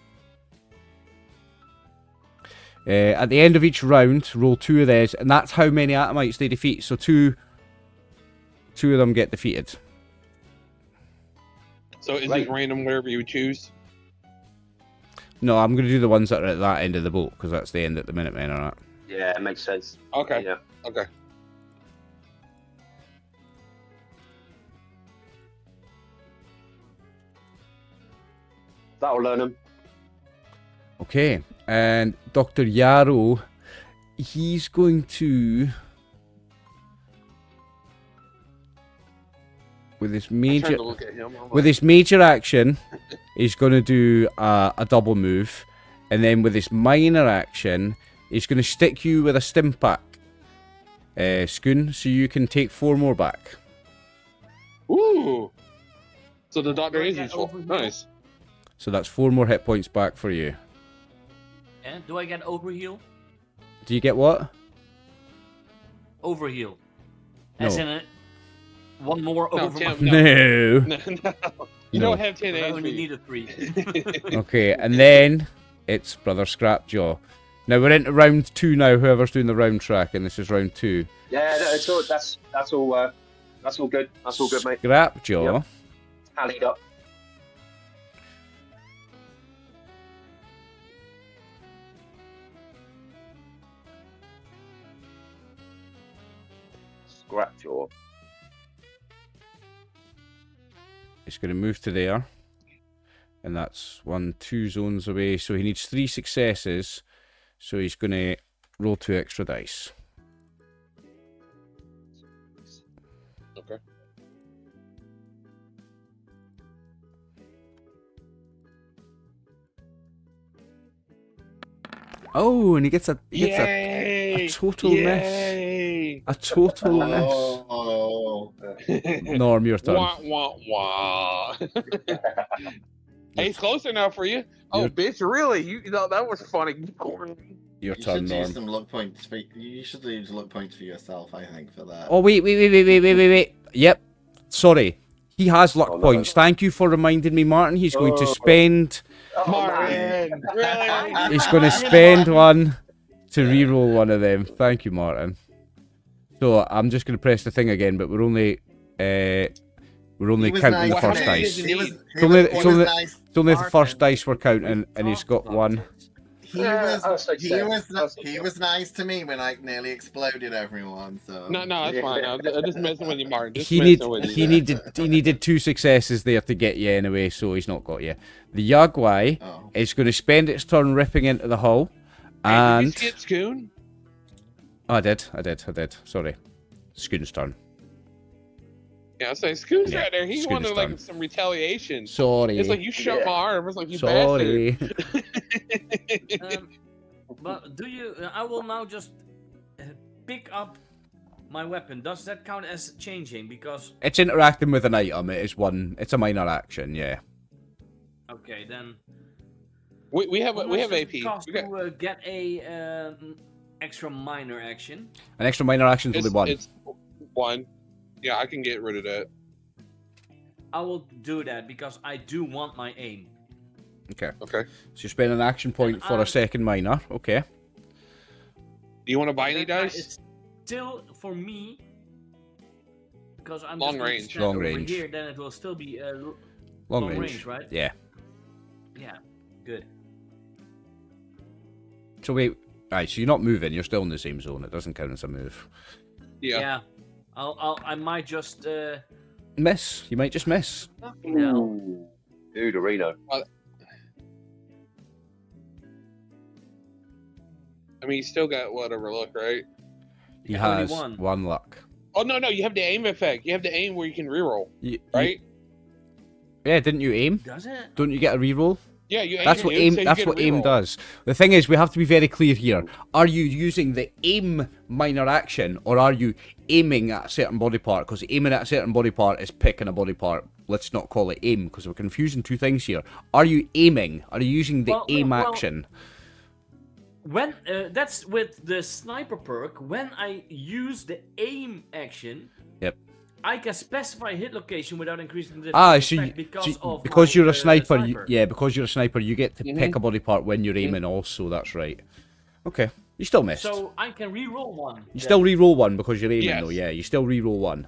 At the end of each round, roll 2 of these, and that's how many Atomites they defeat. So 2 of them get defeated. So is it random wherever you choose? No, I'm going to do the ones that are at that end of the boat, because that's the end that the Minutemen are at. Yeah, it makes sense. Okay. Yeah. Okay. That'll learn them. Okay, and Dr. Yarrow, he's going to... With his major action, he's going to do a double move, and then with his minor action, he's going to stick you with a stim pack, Skoon, so you can take 4 more back. Ooh! So the doctor is useful. Nice. So that's 4 more hit points back for you. Yeah, do I get overheal? Do you get what? Overheal. No. As in it. 1 more over. No. You don't have 10 I HP. only need a 3. Okay, and then it's Brother Scrapjaw. Now we're into round 2 now. Whoever's doing the round track, and this is round 2. Yeah, that's all good. That's all good, mate. Scrapjaw. Yep. Tallied up. Scrapjaw. He's going to move to there, and that's 1, 2 zones away. So he needs 3 successes. So he's going to roll 2 extra dice. Okay. Oh, and he gets a Yay! a total miss. A total miss. Oh. Norm, your turn. Wah, wah, wah. Hey, it's closer now for you. Oh, bitch, really? You know, that was funny. Your You turn, should Norm. use some luck points. You should use luck points for yourself, I think, for that. Oh, wait. Yep. Sorry. He has luck points. Thank you for reminding me, Martin. He's going to spend... Martin, really? He's going to spend 1 to re-roll 1 of them. Thank you, Martin. So I'm just going to press the thing again, but we're only counting the first dice. It's only the first dice we're counting, and he's got 1. He was nice to me when I nearly exploded everyone. So No, it's fine. I'm just messing with you, Martin. He needed 2 successes there to get you anyway, so he's not got you. The Yagwai is going to spend its turn ripping into the hull, and did you skip Skoon? Oh, I did. Sorry, Skoon's turn. Yeah, I say Scoot's Yeah, right there. He Scoot is wanted like done. some retaliation. Sorry. It's like you shot my arm. It's like you Sorry. bastard. But do you? I will now just pick up my weapon. Does that count as changing? Because It's interacting with an item. It is one. It's a minor action. Yeah. okay, then we have how much does AP. it cost We got, to get a extra minor action? An extra minor action is only one. It's one. Yeah, I can get rid of that. I will do that because I do want my aim. Okay. Okay. So you spend an action point for a second minor. Okay. Do you want to buy any That dice? It's still for me because I'm Long just going to range. stand Long over range. here. Then it will still be Long range, range. right? Yeah. Yeah, good. So wait. Right. So you're not moving. You're still in the same zone. It doesn't count as a move. Yeah. I might just Miss. You might just miss. fucking hell. Ooh. Dude, Arena. I mean, you still got whatever luck, right? He Yeah, only has one. one luck. Oh no, you have the aim effect. You have the aim where you can reroll, right? Yeah. Didn't you aim? Does it? Don't you get a reroll? Yeah, you aim. That's what it, aim. so you That's get a what aim reroll. does. The thing is, we have to be very clear here. Are you using the aim minor action, or are you aiming at a certain body part? Because aiming at a certain body part is picking a body part. Let's not call it aim, because we're confusing two things here. Are you aiming? Are you using the aim action? When that's with the sniper perk. When I use the aim action, Yep. I can specify hit location without increasing the So because you're a sniper, because you're a sniper, you get to pick a body part when you're aiming. Also, that's right. Okay, you still missed. So I can re-roll one. You still re-roll one because you're aiming, though. Yes. Yeah, you still re-roll one.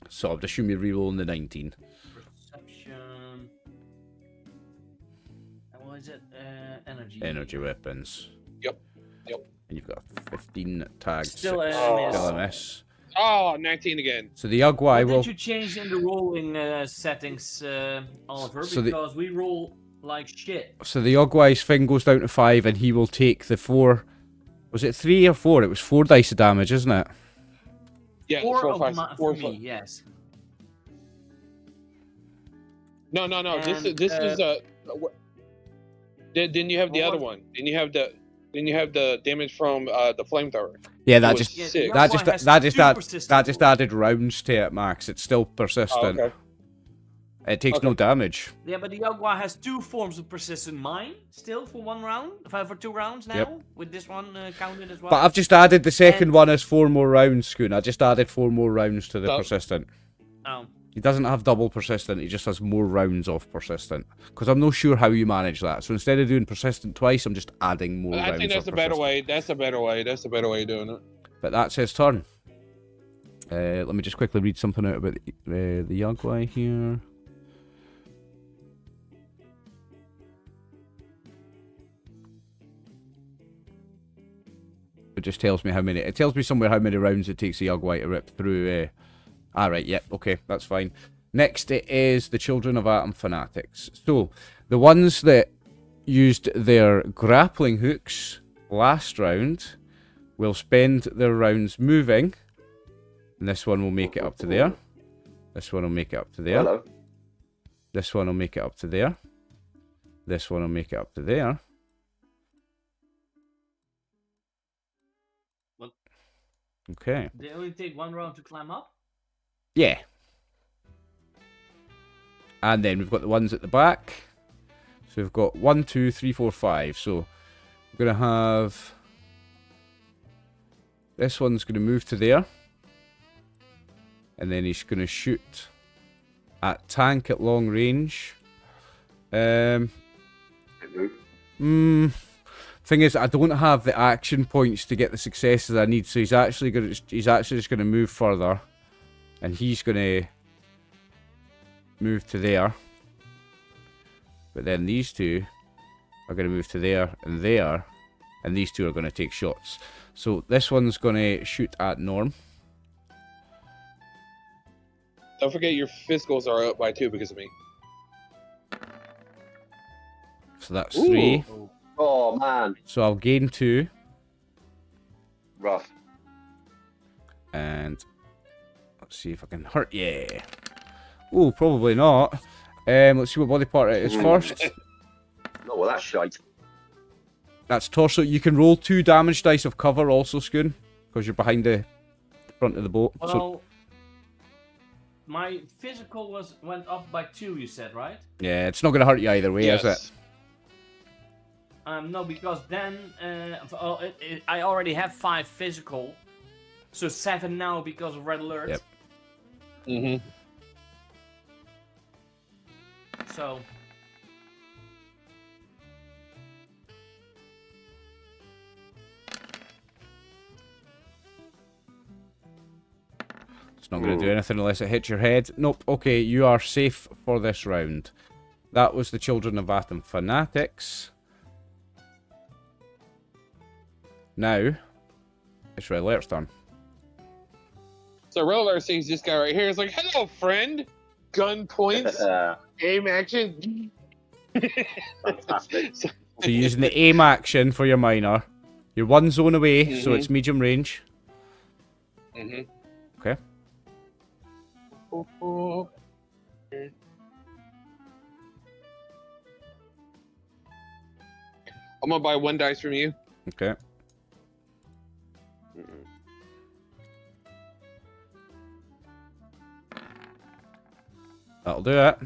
So I'd assume you're re-rolling the 19. Perception. And what is it? Energy. Energy weapons. Yep. And you've got 15 tags. Still a miss. Still a miss. Oh, 19 again. So the Ugwai What will. did you change in the rolling settings, Oliver? So Because we roll like shit. So the Ugwai's thing goes down to 5, and he will take the 4. Was it 3 or 4? It was 4 dice of damage, isn't it? Yeah, Four 4, of 5, my, 4, for 5. me, yes. No. And, This is Didn't you have the other one? Didn't you have the damage from the flamethrower? Yeah, It that was just 6. that just added rounds to it, Max. It's still persistent. Oh, okay. It takes no damage. Yeah, but the Jaguar has 2 forms of persistent mine still for 1 round, for 2 rounds now. Yep. With this one counted as well. But I've just added the second one as 4 more rounds, Scoon. I just added 4 more rounds to the So- persistent. Oh. He doesn't have double persistent, he just has more rounds of persistent. Because I'm not sure how you manage that. So instead of doing persistent twice, I'm just adding more rounds. I think that's of a better persistent. way. That's a better way. That's a better way of doing it. But that's his turn. Let me just quickly read something out about the Yagwai here. It just tells me how many. It tells me somewhere how many rounds it takes a Yagwai to rip through. Alright, yep, okay, that's fine. Next it is the Children of Atom Fanatics. So, the ones that used their grappling hooks last round will spend their rounds moving. And this one will make it up to there. This one will make it up to there. Hello. This one will make it up to there. This one will make it up to there. What? Okay. They only take 1 round to climb up? Yeah. And then we've got the ones at the back. So we've got 1, 2, 3, 4, 5. So we're going to have... This one's going to move to there. And then he's going to shoot at tank at long range. Thing is, I don't have the action points to get the successes I need, so he's actually just going to move further. And he's going to move to there. But then these two are going to move to there and there. And these two are going to take shots. So this one's going to shoot at Norm. Don't forget your physicals are up by 2 because of me. So that's Ooh. 3. Oh, man. So I'll gain 2. Rough. And Let's see if I can hurt you. Oh, probably not. Let's see what body part it is first. Oh, well, that's shite. That's torso. You can roll 2 damage dice of cover also, Scoon, because you're behind the front of the boat. Well, So, my physical went up by 2, you said, right? yeah, it's not going to hurt you either way, is it? No, because then I already have 5 physical, so 7 now because of red alert. Yep. Mm-hmm. So. It's not going to do anything unless it hits your head. Nope. Okay, you are safe for this round. That was the Children of Atom Fanatics. Now, it's Red Alert's turn. So Red Alert sees this guy right here. It's like, hello, friend. Gun points. Aim action. Fantastic. So you're using the aim action for your minor. You're 1 zone away, so it's medium range. Mm-hmm. Okay. I'm gonna buy 1 dice from you. Okay. That'll do it.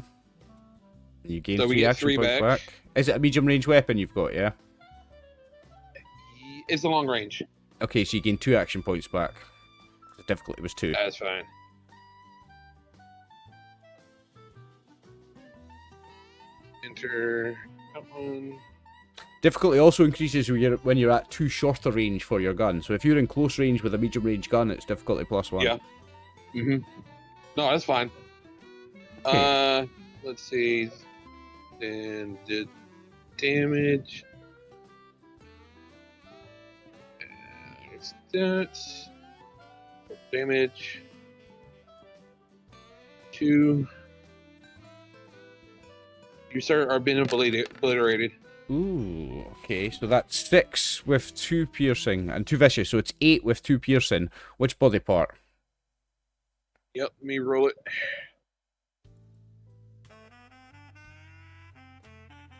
You gain So we 3 get action 3 points back. back. Is it a medium range weapon you've got, yeah? It's a long range. Okay, so you gain 2 action points back. The difficulty was 2. That's fine. Enter. Come on. Difficulty also increases when you're at too short a range for your gun. So if you're in close range with a medium range gun, it's difficulty +1. Yeah. Mm-hmm. No, that's fine. Okay. Let's see. And did damage. Stats. Damage. 2. You, sir, are being obliterated. Ooh, okay, so that's 6 with 2 piercing and 2 vicious, so it's 8 with 2 piercing. Which body part? Yep, let me roll it.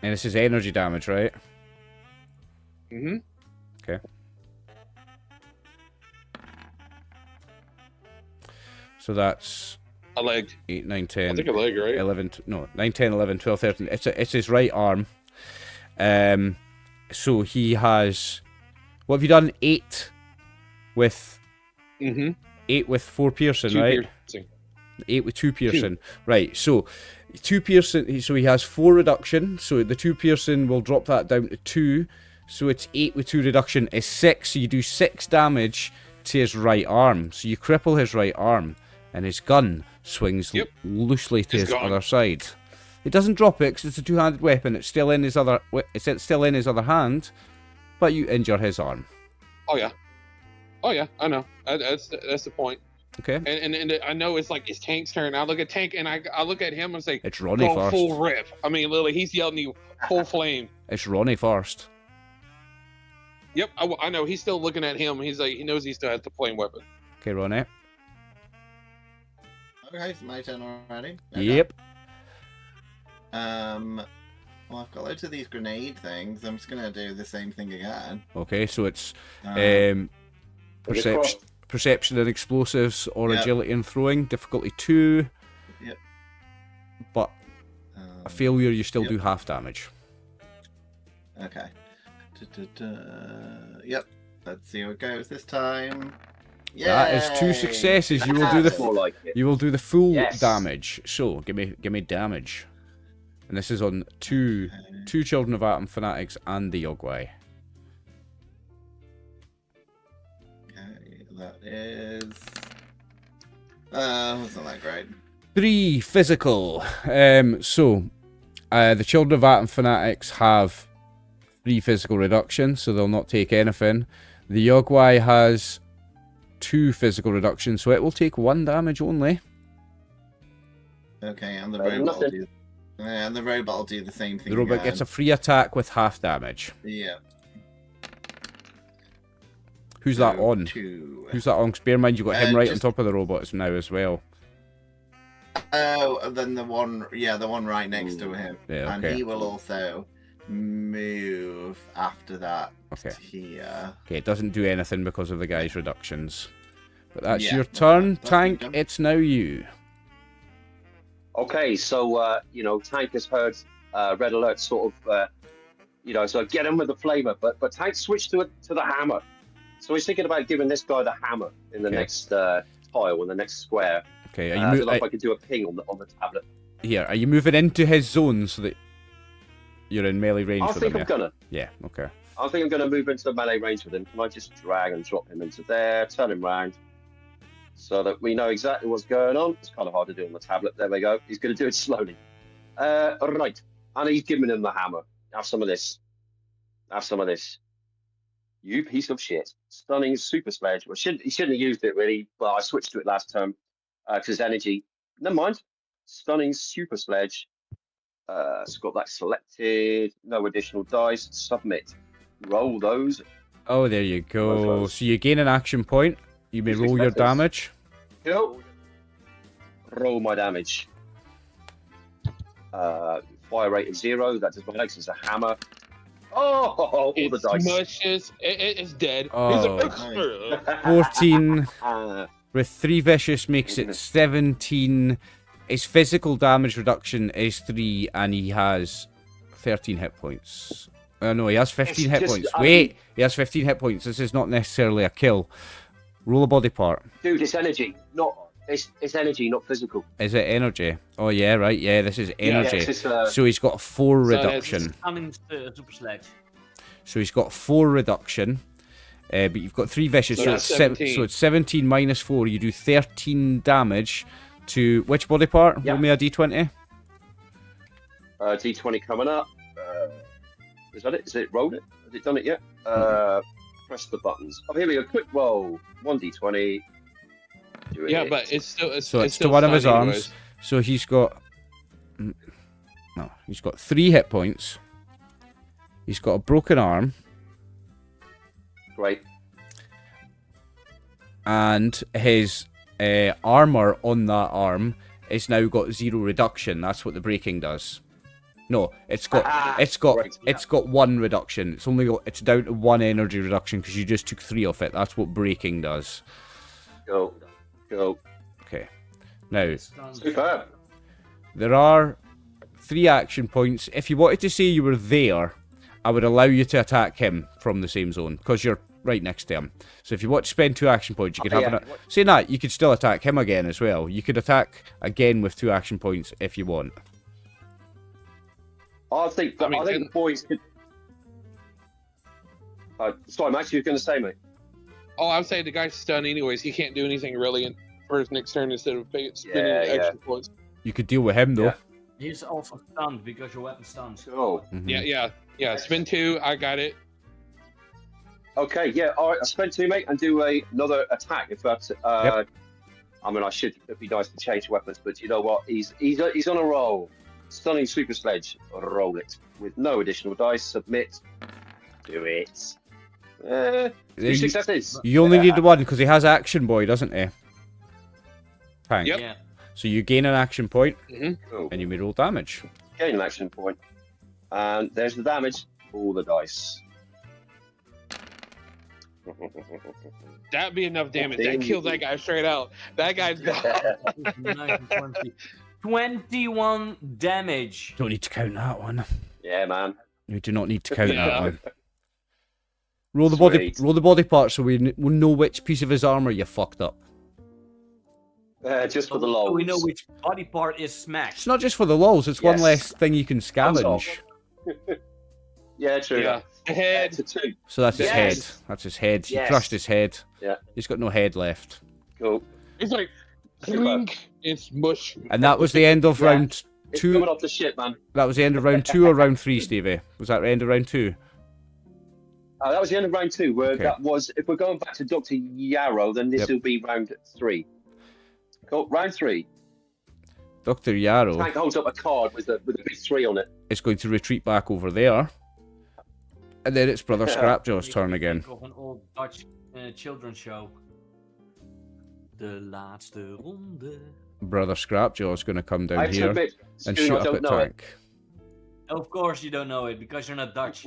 And this is energy damage, right? Mm-hmm. Okay. So that's A leg. 8, 9, I 10, think a leg, right? 11, no, 9, 10, 11, 12, 13. It's his right arm. So he has, what have you done? 8 with, Mm-hmm. 8 with 4 piercing, 2 right? piercing. 8 with 2 piercing. Right, so 2 piercing, so he has 4 reduction, so the 2 piercing will drop that down to 2, so it's 8 with 2 reduction is 6, so you do 6 damage to his right arm. So you cripple his right arm, and his gun swings loosely to his other side. It doesn't drop it because it's a 2-handed weapon. It's still in his other. It's still in his other hand, but you injure his arm. Oh yeah, I know. That's the point. Okay. And I know it's like it's Tank's turn. I look at Tank and I look at him and say, it's Ronnie go first. full rip. I mean, literally, he's yelling you full flame. It's Ronnie first. Yep, I know. He's still looking at him. He's like, he knows he still has the flame weapon. Okay, Ronnie. Okay, it's my turn already. Okay. Yep. Well, I've got loads of these grenade things. I'm just gonna do the same thing again. Okay, so it's perception and explosives or agility and throwing. Difficulty 2. Yep. But a failure, you still do half damage. Okay. Yep. Let's see how it goes this time. That is 2 successes. You will do the you will do the full damage. So give me damage. And this is on two Children of Atom Fanatics and the Yogwai. Okay, that is that's not that great. 3 physical. So the Children of Atom Fanatics have 3 physical reduction, so they'll not take anything. The Yogwai has 2 physical reduction, so it will take 1 damage only. Okay, and the robot will do. And the robot will do the same thing. The robot gets a free attack with half damage. Yeah. Who's that on? 2. Who's that on? 'Cause bear in mind, you've got him right on just- top of the robots now as well. Oh, and then the one right next to him. Yeah, And okay. he will also move after that Okay. here. Okay, it doesn't do anything because of the guy's reductions. But that's Yeah, your that's turn, that's Tank. done. It's now you. Okay, so Tank has heard red alert, sort of, so get him with the flamer. But Tank switched to the hammer. So he's thinking about giving this guy the hammer in the next tile, in the next square. Okay, I don't know if I could do a ping on the tablet. Here, are you moving into his zone so that you're in melee range I with think him? I'm gonna. Yeah, okay. I think I'm gonna move into the melee range with him. Can I just drag and drop him into there, turn him round, so that we know exactly what's going on? It's kind of hard to do on the tablet. There we go. He's gonna do it slowly. Right, and he's giving him the hammer. Have some of this. Have some of this. You piece of shit. Stunning super sledge. Well, he shouldn't have used it really, but I switched to it last term because energy. Never mind. Stunning super sledge. It's got that selected. No additional dice. Submit. Roll those. Oh, there you go. Both So you gain an action point. You may Who's roll your expected? damage. Go. Roll my damage. Fire rate of 0. That does my legs as a hammer. Oh, all the It dice. smushes. It's dead. Oh. It's 14 Uh, with 3 vicious makes it 17. His physical damage reduction is 3, and he has 13 hit points. No, he has 15 It's hit just- points. I Wait, mean- he has 15 hit points. This is not necessarily a kill. Roll a body part. dude, it's energy. It's energy, not physical. Is it energy? Oh, yeah, right. Yeah, this is energy. Yes, it's, so he's got a 4 So it's- reduction. Stunning super sledge. So he's got 4 reduction. But you've got 3 vicious, So so, that's it's 17. so it's 17 minus 4. You do 13 damage to which body part? Yeah. Roll me a d20. D20 coming up. Is that it? Is it rolled it? Has it done it yet? Press the buttons. Oh, here we go. Quick roll. 1d20. Do it. Yeah, but it's still. So it's to still one of his stunned arms. anyways. So he's got... No, he's got 3 hit points. He's got a broken arm. Great. And his armor on that arm is now got 0 reduction. That's what the breaking does. No, it's got Right, yeah. 1 reduction. It's down to 1 energy reduction because you just took 3 off it. That's what breaking does. Go. Okay. Now Superb. there are 3 action points. If you wanted to say you were there, I would allow you to attack him from the same zone because you're right next to him. So if you want to spend 2 action points, you could have saying that you could still attack him again as well. You could attack again with 2 action points if you want. I think the boys could. Sorry, Max, you were going to say, mate. Oh, I would say the guy's stunned anyways. He can't do anything really for his next turn instead of spending Yeah, extra points. You could deal with him though. Yeah. He's also stunned because your weapon stuns. Oh. Mhm. Yeah. Spin 2. I got it. Okay, yeah, all right, I spend 2, mate, and do another attack. If that's, Yep. I mean, it'd be nice to change weapons, but you know what? He's on a roll. Stunning super sledge. Roll it with no additional dice. Submit. Do it. 2 You- successes. You only need the 1 because he has action boy, doesn't he? Tank. Yep. Yeah. So you gain an action point Cool. and you may roll damage. Gain an action point. And there's the damage. All the dice. That'd be enough damage. That kills that guy straight out. That guy's gone. 20. 21 damage. Don't need to count that one. Yeah, man. You do not need to count that Yeah. one. Roll the Sweet. body part so we'll know which piece of his armor you fucked up. Just for the So lols. we know which body part is smashed. It's not just for the lols, it's one Yes. less thing you can scavenge. Yeah, true. Yeah. The head. To 2. So that's his head. Yes. That's his head. Yes. He crushed his head. Yeah. He's got no head left. Cool. It's like, Super. clink. It's mush. And that was the end of Yeah. round It's 2. coming off the shit, man. That was the end of round 2 or round 3, Stevie? Was that the end of round 2? That was the end of round 2. Where Okay. that was. If we're going back to Dr. Yarrow, then this Yep. will be round 3. Cool. Round 3. Dr. Yarrow Tank holds up a card with a big 3 on it. is going to retreat back over there. And then it's Brother Scrapjaw's turn again. Of an old Dutch children's show. De laatste ronde. Brother Scrapjaw's going to come down here and shoot up at Tank. Of course you don't know it, because you're not Dutch.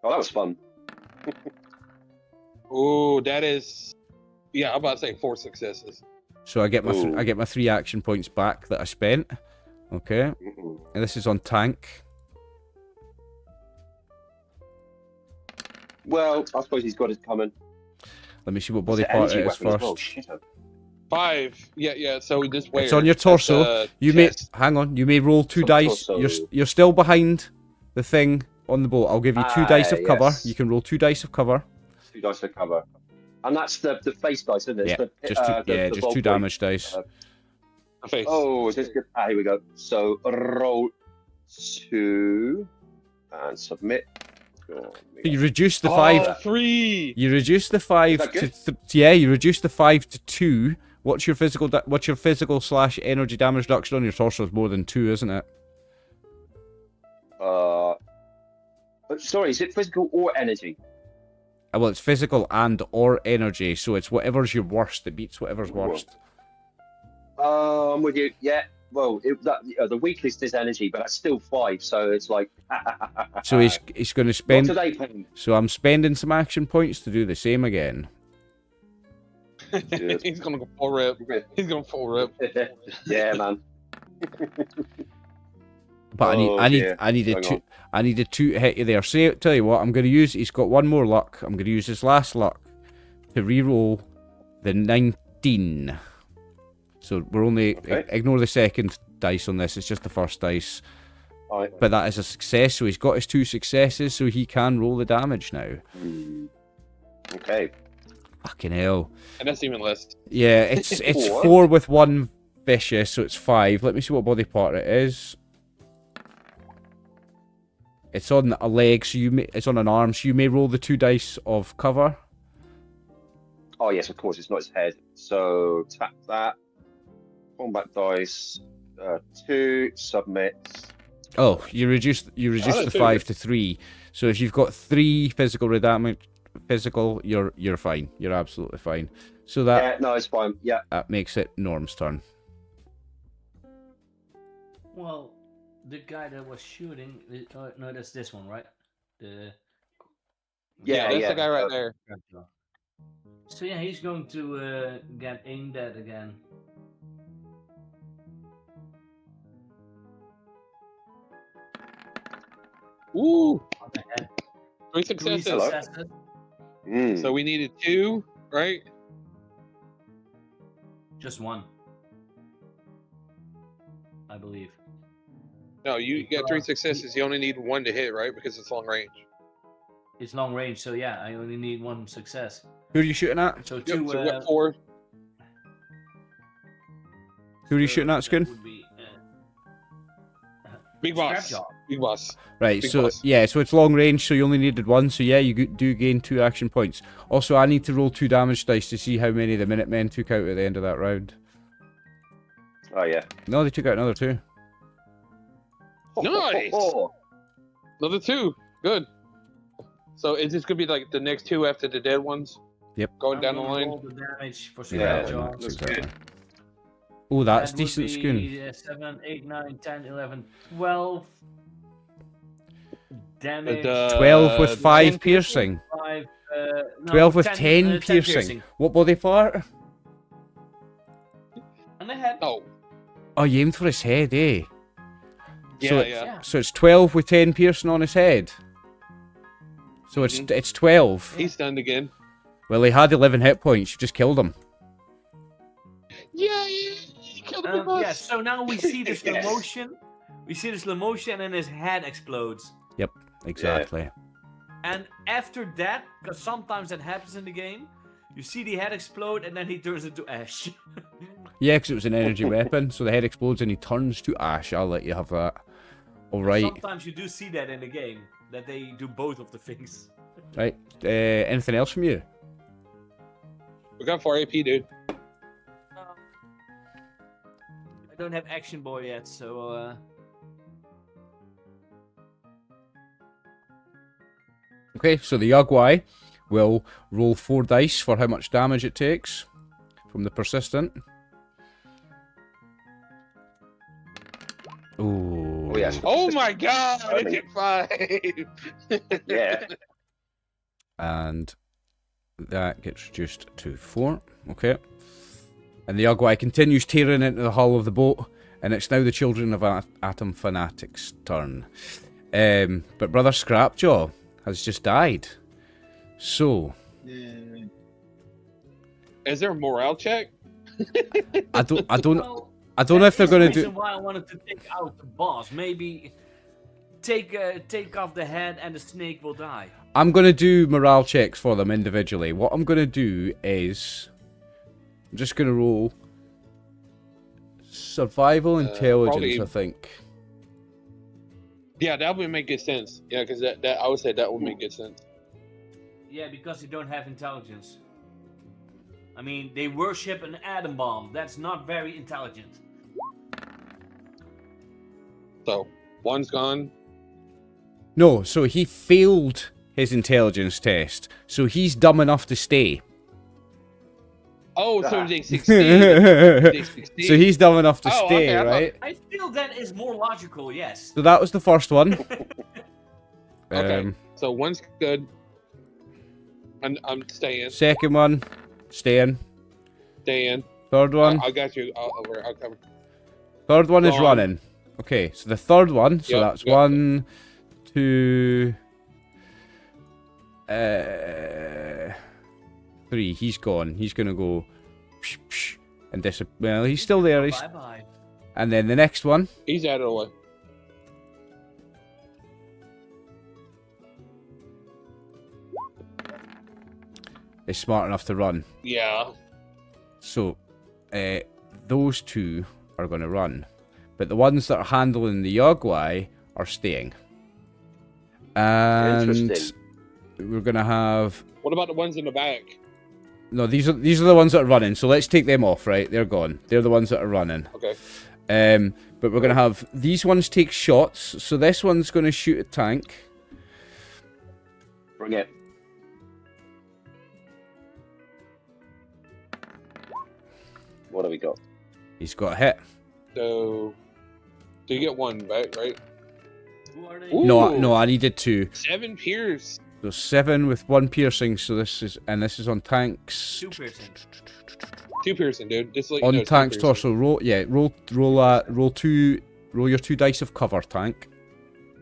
Oh, that was fun. Oh, that is... Yeah, I'm about to say 4 successes. So I get my 3 action points back that I spent. Okay. And this is on Tank. Well, I suppose he's got it coming. Let me see what body part it is first. Well. 5. Yeah. So just wait. It's on your torso. You may hang on. You may roll 2 dice. You're still behind the thing on the boat. I'll give you 2 dice of cover. Yes. You can roll 2 dice of cover. 2 dice of cover, and that's the face dice, isn't it? Yeah, just 2 damage dice. Face. Oh, is this good? Here we go. So roll 2 and submit. You reduce the 5. 3. You reduce the 5 to you reduce the 5 to 2. What's your physical / energy damage reduction on your torso? Is more than 2, isn't it? Sorry, is it physical or energy? Well, it's physical and or energy, so it's whatever's your worst. It beats whatever's worst. I'm with you. Yeah. Well, the weakest is energy, but that's still 5, so it's like. So he's going to spend. Not today, Penny. So I'm spending some action points to do the same again. He's gonna go full rip. He's going full rip. Yeah, man. But I needed 2 to hit you there. Tell you what, I'm going to use. He's got 1 more luck. I'm going to use his last luck to re-roll the 19. So we're only ignore the second dice on this. It's just the first dice. Right. But that is a success. So he's got his 2 successes. So he can roll the damage now. Okay. Fucking hell. And that's even less. Yeah, it's 4 with 1 vicious, so it's 5. Let me see what body part it is. It's on a leg, so it's on an arm, so you may roll the 2 dice of cover. Oh yes, of course, it's not his head. So tap that. Combat dice. 2 submit. Oh, you reduce the 5 to 3. So if you've got 3 physical damage, you're fine. You're absolutely fine. So that no, it's fine. Yeah, that makes it Norm's turn. Well, the guy that was shooting. No, that's this one, right? Yeah, that's the guy right there. So yeah, he's going to get aimed at again. Ooh! On the head. 3 successes. Mm. So we needed 2, right? Just 1, I believe. No, you got 3 successes. You only need 1 to hit, right? Because it's long range. It's long range, so yeah, I only need 1 success. Who are you shooting at? So 2. So what, 4? Who are you shooting at, Scoon? Big boss. Big boss. Right, Big so boss. yeah, so it's long range, so you only needed 1, so yeah, you do gain 2 action points. Also, I need to roll 2 damage dice to see how many the Minutemen took out at the end of that round. Oh yeah. No, they took out another 2. Nice! Another 2. Good. So is this going to be like the next 2 after the dead ones? Yep. Going down the line? Roll the damage for looks good. Oh, that's That would decent, be, Scoon. 7, 8, 9, 10, 11, 12 damage. 12 with 5 piercing. 5, 12 with 10 piercing. What body part? On the head. Oh, you aimed for his head, eh? Yeah, So it's 12 with 10 piercing on his head. So it's 12. He's stunned again. Well, he had 11 hit points. You just killed him. Yeah. He killed the big boss. Yeah, so now we see the slow motion. We see the slow motion and his head explodes. Yep, exactly. Yeah. And after that, because sometimes that happens in the game, you see the head explode and then he turns into ash. Yeah, because it was an energy weapon, so the head explodes and he turns to ash. I'll let you have that. Alright. Sometimes you do see that in the game, that they do both of the things. Right. Anything else from you? We got 4 AP, dude. don't have Action Boy yet, so... Okay, so the Yogwai will roll 4 dice for how much damage it takes from the persistent. Ooh. Oh, yes. Oh my god! I did 5! Yeah. And that gets reduced to 4. Okay. And the Yogwai continues tearing into the hull of the boat, and it's now the children of Atom Fanatic's turn. But Brother Scrapjaw has just died. So... Is there a morale check? I don't Well, I don't know if they're going to do... why I wanted to take out the boss. Maybe take off the head and the snake will die. I'm going to do morale checks for them individually. What I'm going to do is... I'm just going to roll... Survival intelligence, probably... I think. Yeah, that would make good sense. Yeah, because that I would say that would make good sense. Yeah, because you don't have intelligence. I mean, they worship an atom bomb. That's not very intelligent. So, one's gone. No, so he failed his intelligence test. So he's dumb enough to stay. Oh, so they succeed. So he's dumb enough to stay, okay, right? I feel that is more logical, yes. So that was the first one. Okay, so one's good. I'm staying. Second one, staying. Staying. Third one. I got you. I'll cover. Third one is running. Okay, so the third one, so Yep, that's 1, 2, 3. He's gone. He's gonna go psh, psh, and disappear. Well, he's still there. He's... Bye-bye. And then the next one. He's out of the way. Is smart enough to run. Yeah. So, those two are going to run. But the ones that are handling the Yogwai are staying. And we're going to have... What about the ones in the back? No, these are the ones that are running. So let's take them off, right? They're gone. They're the ones that are running. Okay. But we're going to have... These ones take shots. So this one's going to shoot a tank. Bring it. What have we got? He's got a hit. So you get one back, right? Who are they? No, I needed 2. 7 pierce. So 7 with 1 piercing. So this is on tanks. 2 piercing. 2 piercing, dude. Just like On tanks torso. Roll your 2 dice of cover, tank.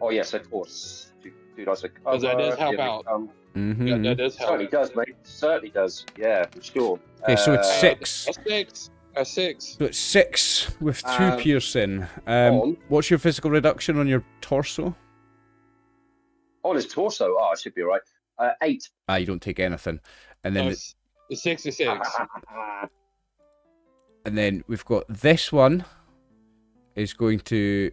Oh yes, of course. 2 dice of cover. Because that does help out. Yeah, that does help. Certainly does, mate. Certainly does. Yeah, for sure. Okay, so it's 6. That's 6. So it's 6 with 2 piercing. What's your physical reduction on your torso? On his torso? Oh, I should be alright. 8. You don't take anything. And then the 6 is 6. And then we've got this one is going to...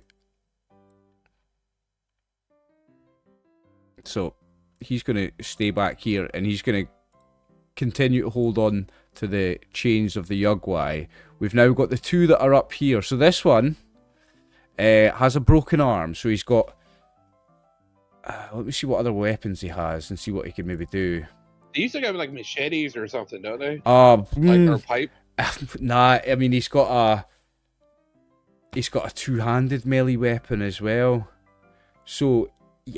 So he's going to stay back here and he's going to continue to hold on to the chains of the Yogwai. We've now got the 2 that are up here. So this one has a broken arm. So he's got... let me see what other weapons he has and see what he can maybe do. They used to have like machetes or something, don't they? Like or pipe? Nah, I mean he's got a 2-handed melee weapon as well. So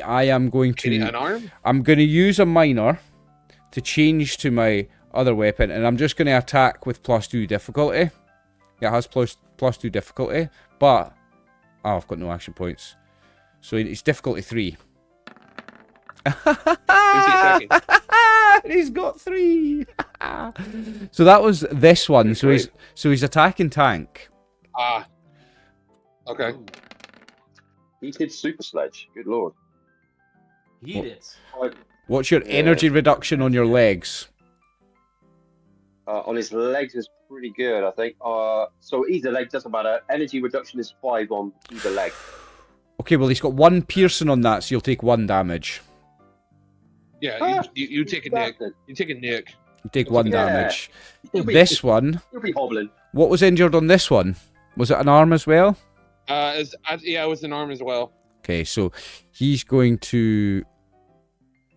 I am going to... An arm? I'm going to use a minor to change to my other weapon, and I'm just going to attack with +2 difficulty. Yeah, it has +2 difficulty, but... Oh, I've got no action points. So it's difficulty 3. He's got 3. So that was this one. So he's attacking tank. Okay. He did super sledge. Good lord. He did. What's your energy reduction on your legs? On his legs is pretty good, I think. So either leg doesn't matter. Energy reduction is 5 on either leg. Okay, well he's got 1 piercing on that, so you'll take 1 damage. Yeah, you take a nick. You take a nick. You take 1 damage. This one... You'll be hobbling. What was injured on this one? Was it an arm as well? Yeah, it was an arm as well. Okay, so he's going to...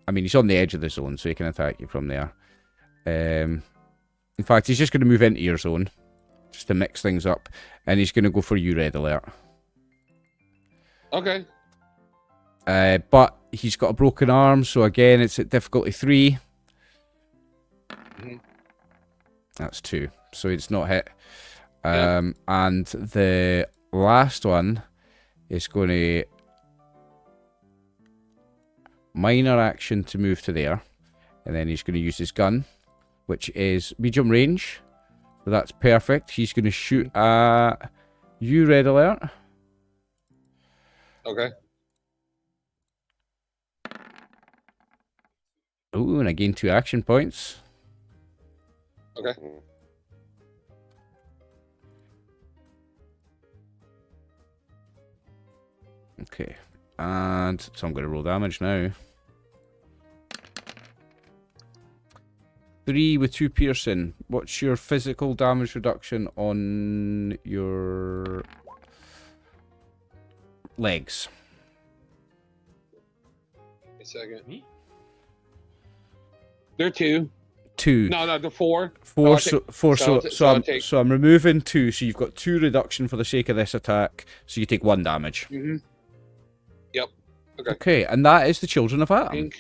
I mean, he's on the edge of the zone, so he can attack you from there. In fact, he's just going to move into your zone, just to mix things up. And he's going to go for you, Red Alert. Okay. But he's got a broken arm, so again, it's at difficulty 3. That's 2, so it's not hit. And the last one is going to minor action to move to there, and then he's going to use his gun, which is medium range. So that's perfect. He's going to shoot at you, Red Alert. Okay. Oh, and I gain 2 action points. Okay. Okay, and so I'm going to roll damage now. 3 with 2 piercing. What's your physical damage reduction on your legs? A second. They're 2. 2. No, they're 4. 4. So I'm removing 2. So you've got 2 reduction for the sake of this attack. So you take 1 damage. Yep. Okay. Okay, and that is the Children of Atom. Pink.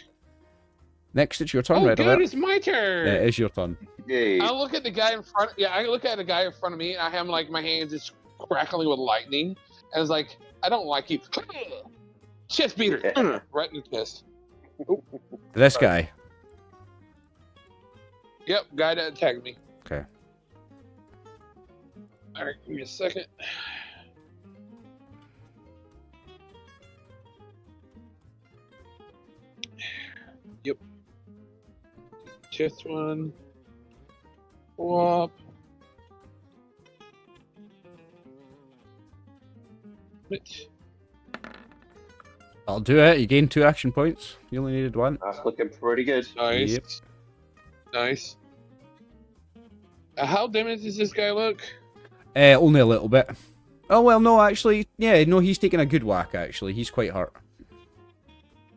Next, it's your turn, Oh, Red good, Alert. it's my turn. Yeah, it is your turn. Yay. I look at the guy in front. Yeah, I look at the guy in front of me, and I have like my hands just crackling with lightning, and it's like, I don't like you. Chest beater, right in the chest. This guy. Yep, guy that attacked me. Okay. All right, give me a second. Yep. Chest one. Whoop. I'll do it. You gain 2 action points. You only needed 1. That's looking pretty good. Nice. Yep. Nice. How damaged does this guy look? Only a little bit. Oh, well, no, actually. Yeah, no, he's taking a good whack, actually. He's quite hurt.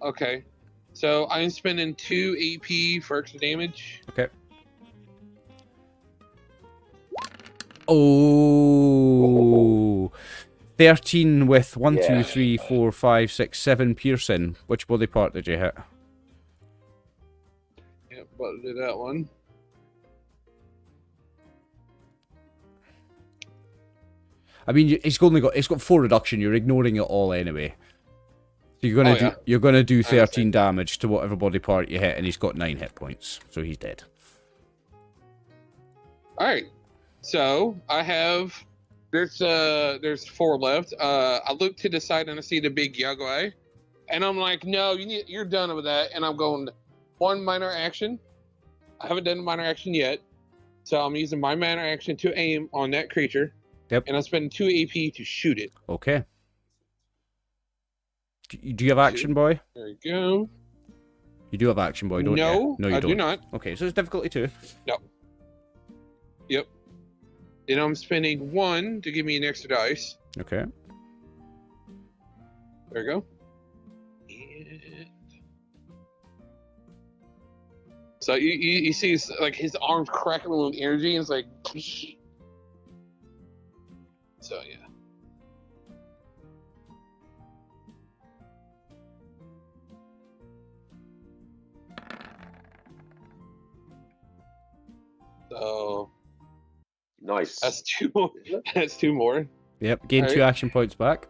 Okay. So I'm spending 2 AP for extra damage. Okay. Oh. 13 with 1, Yeah. 2, 3, 4, 5, 6, 7 piercing. Which body part did you hit? Yep, but did that one. I mean, it's got 4 reduction. You're ignoring it all anyway. So you're gonna do 13 damage to whatever body part you hit, and he's got 9 hit points, so he's dead. All right. So I have there's 4 left. I look to the side and I see the big Yaguai, and I'm like, no, you're done with that. And I'm going 1 minor action. I haven't done a minor action yet, so I'm using my minor action to aim on that creature. Yep. And I'm spending 2 AP to shoot it. Okay. Do you have action, boy? There we go. You do have action, boy, don't you? No, you I don't. do not. Okay, so it's difficulty 2. No. Yep. Then I'm spending 1 to give me an extra dice. Okay. There we go. And... So you see his arms crackling with energy, and it's like... So, yeah. So... Nice. That's 2 more. That's 2 more. Yep, gain 2 action points back.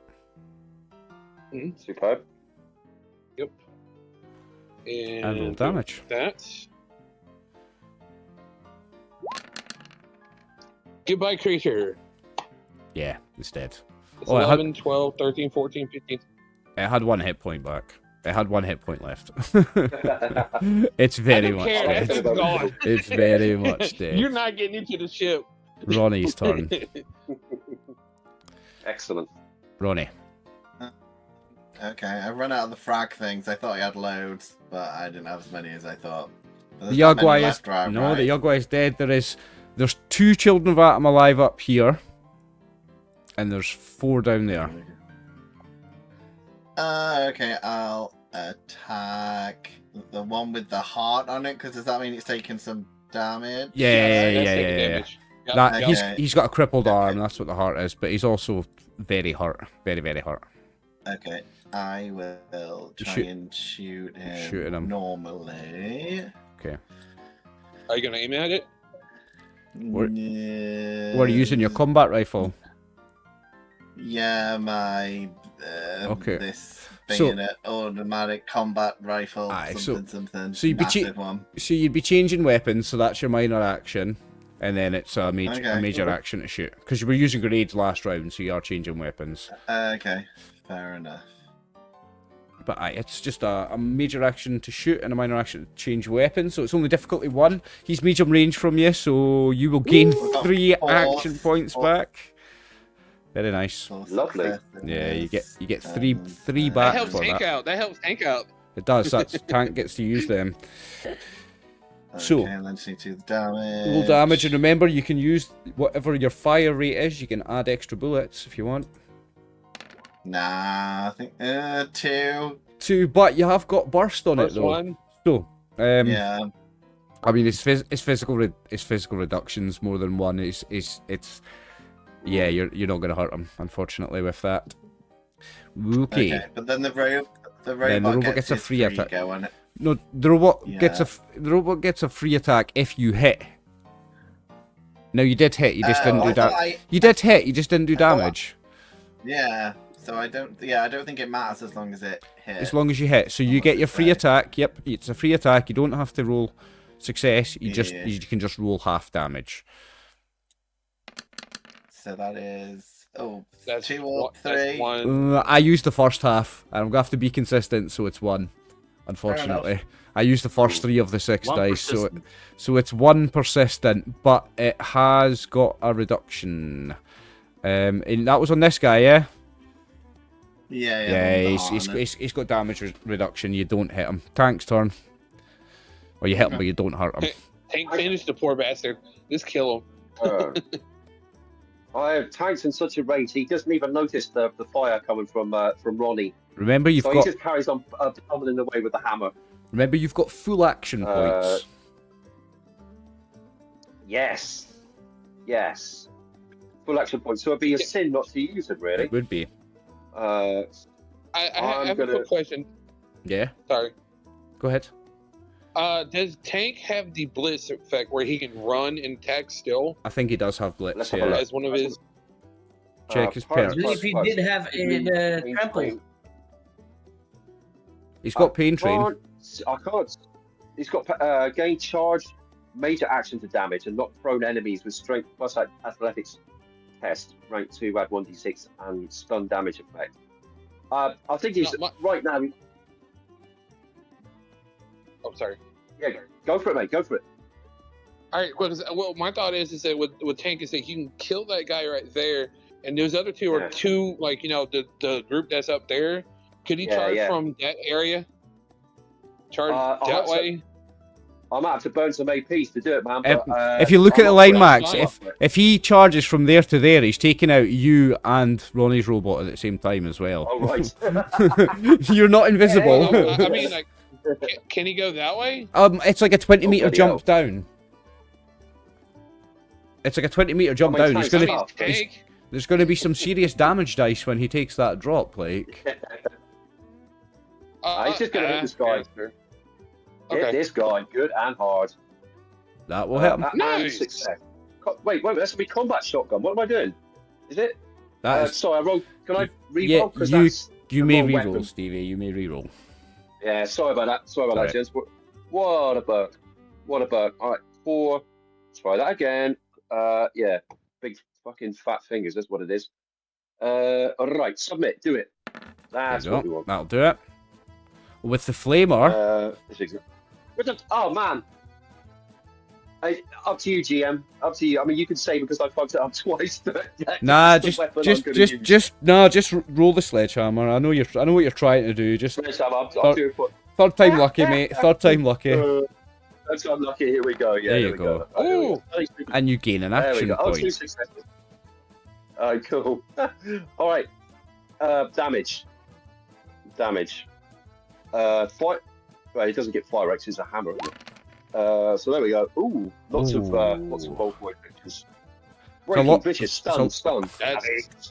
Superb. Yep. And roll damage. That. Goodbye, creature. Yeah, it's dead. It's 11, 12, 13, 14, 15. It had 1 hit point back. It had 1 hit point left. It's very much dead. It's gone. It's very much dead. You're not getting into the ship. Ronnie's turn. Excellent. Ronnie. Okay, I've run out of the frag things. I thought I had loads, but I didn't have as many as I thought. The Yaguai is the Yaguai is dead. There's 2 children of Atom alive up here. And there's 4 down there. Okay, I'll attack the one with the heart on it, because does that mean it's taking some damage? Yeah. Damage. Yep, That yep. he's got a crippled arm. That's what the heart is. But he's also very hurt, very hurt. Okay, I will try and shoot him normally. Okay. Are you gonna aim at it? What are you using, your combat rifle? Yeah, my Okay. this bayonet automatic combat rifle. Something. So you'd be changing weapons. So that's your minor action, and then it's a major action to shoot. Because you were using grenades last round, so you are changing weapons. Okay, fair enough. But it's just a major action to shoot and a minor action to change weapons. So it's only difficulty 1. He's medium range from you, so you will gain 3 action points back. Very nice. Lovely. Yeah, you get three back. That helps tank out. That helps tank out. It does. That's tank gets to use them. So let's see to the damage. Roll damage, and remember you can use whatever your fire rate is. You can add extra bullets if you want. Nah, I think 2. 2, but you have got burst on First it though. one. So Yeah. I mean, it's physical reductions more than 1. It's yeah, you're not gonna hurt him, unfortunately, with that. Okay. But then the robot gets a free attack. Going. No, the robot gets a free attack if you hit. No, you did hit. You just didn't do that. You did hit. You just didn't do damage. Yeah. So I don't think it matters as long as it hits. As long as you hit, so you get your free attack. Yep, it's a free attack. You don't have to roll success. You can just roll half damage. So that is That's 2 or 3. 1. I used the first half, and I'm gonna have to be consistent, so it's 1. Unfortunately, I used the first 3 of the 6 dice, so it's 1 persistent, but it has got a reduction. And that was on this guy, yeah. Yeah. He's got damage reduction. You don't hit him. Tank's turn. Or you hit him, but you don't hurt him. Tank finished the poor bastard. Just kill him. I have Tank's in such a range, he doesn't even notice the fire coming from Ronnie. Remember, he just carries on pummeling away with the hammer. Remember, you've got full action points. Yes. Full action points. So it'd be a sin not to use it, really. It would be. I have a quick question. Yeah. Sorry. Go ahead. Does Tank have the blitz effect where he can run and attack still? I think he does have blitz. Let's have a look. As one of his. Check his perks. I believe he did have a trample. He's got pain train. I can't. He's got gain charge, major action to damage, and knock prone enemies with strength plus athletics test, rank 2, add 1d6, and stun damage effect. I think he's right now. Oh, sorry. Yeah, go for it, mate. Go for it. All right. Well, my thought is that with Tank is that you can kill that guy right there, and those other 2 are 2, like, the group that's up there. Could he charge from that area? Charge that way? I might have to burn some APs to do it, man. But, if you look at the line, Max, if he charges from there to there, he's taking out you and Ronnie's robot at the same time as well. Oh, right. You're not invisible. I mean, like, can he go that way? It's like a 20-meter jump down. It's like a 20-meter jump down. There's going to be some serious damage dice when he takes that drop, like. He's just going to hit this guy. Hit this guy good and hard. That will hit him. Nice. Success. Wait, that's going to be combat shotgun. What am I doing? Is it? Sorry, I rolled. Can I re-roll? Yeah, you may re-roll, Stevie. You may re-roll. Yeah, sorry about that, gents. What a bug. All right, 4. Try that again. Yeah, big fucking fat fingers. That's what it is. All right, submit. Do it. That's what we want. That'll do it. With the flamer. Oh man. Up to you, GM. Up to you. I mean, you can say because I fucked it up twice. Nah, just roll the sledgehammer. I know what you're trying to do. Just third time lucky, mate. Third time lucky. Third time lucky. Here we go. Yeah, there you go. Oh, and you gain an action point. 2 successes. Cool. All right. Damage. Fire. Well, it doesn't get fire X. It's a hammer. Isn't it? So there we go. Ooh, lots of bolt void pictures. Breaking, vicious, stun.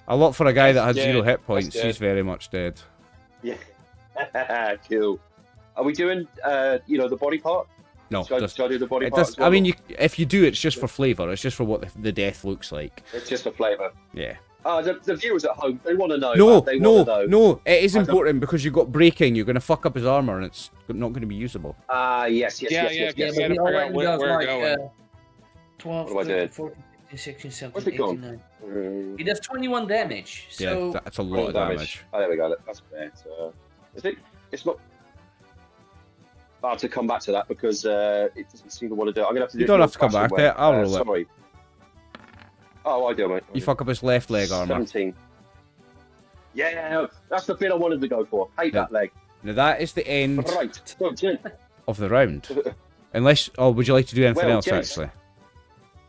A lot for a guy that has dead. 0 hit points. That's He's very much dead. Yeah. Cool. Are we doing, the body part? No, Should I do the body part? I mean, if you do, it's just for flavour. It's just for what the death looks like. It's just a flavour. Yeah. The viewers at home, they want to know. No, man. They want to know. no. It is important because you've got breaking. You're going to fuck up his armour, and it's not going to be usable. Yes. Yeah, you gotta figure out where we're going. 12, What am I doing? 14, 15, 16, 17, Where's it 18, gone? 19. He does 21 damage. So Yeah, that's a lot of damage. Oh, there we go. That's fair. Is it? It's not. I have to come back to that because it doesn't seem to want to do it. I'm gonna have to do. You don't have to come back to it. I'll roll it. Sorry. Oh, I do, mate. You fuck up his left leg armour. 17. Yeah, that's the bit I wanted to go for. Hate that leg. Now that is the end Right. So, Jen, of the round. Unless, would you like to do anything else gents, actually?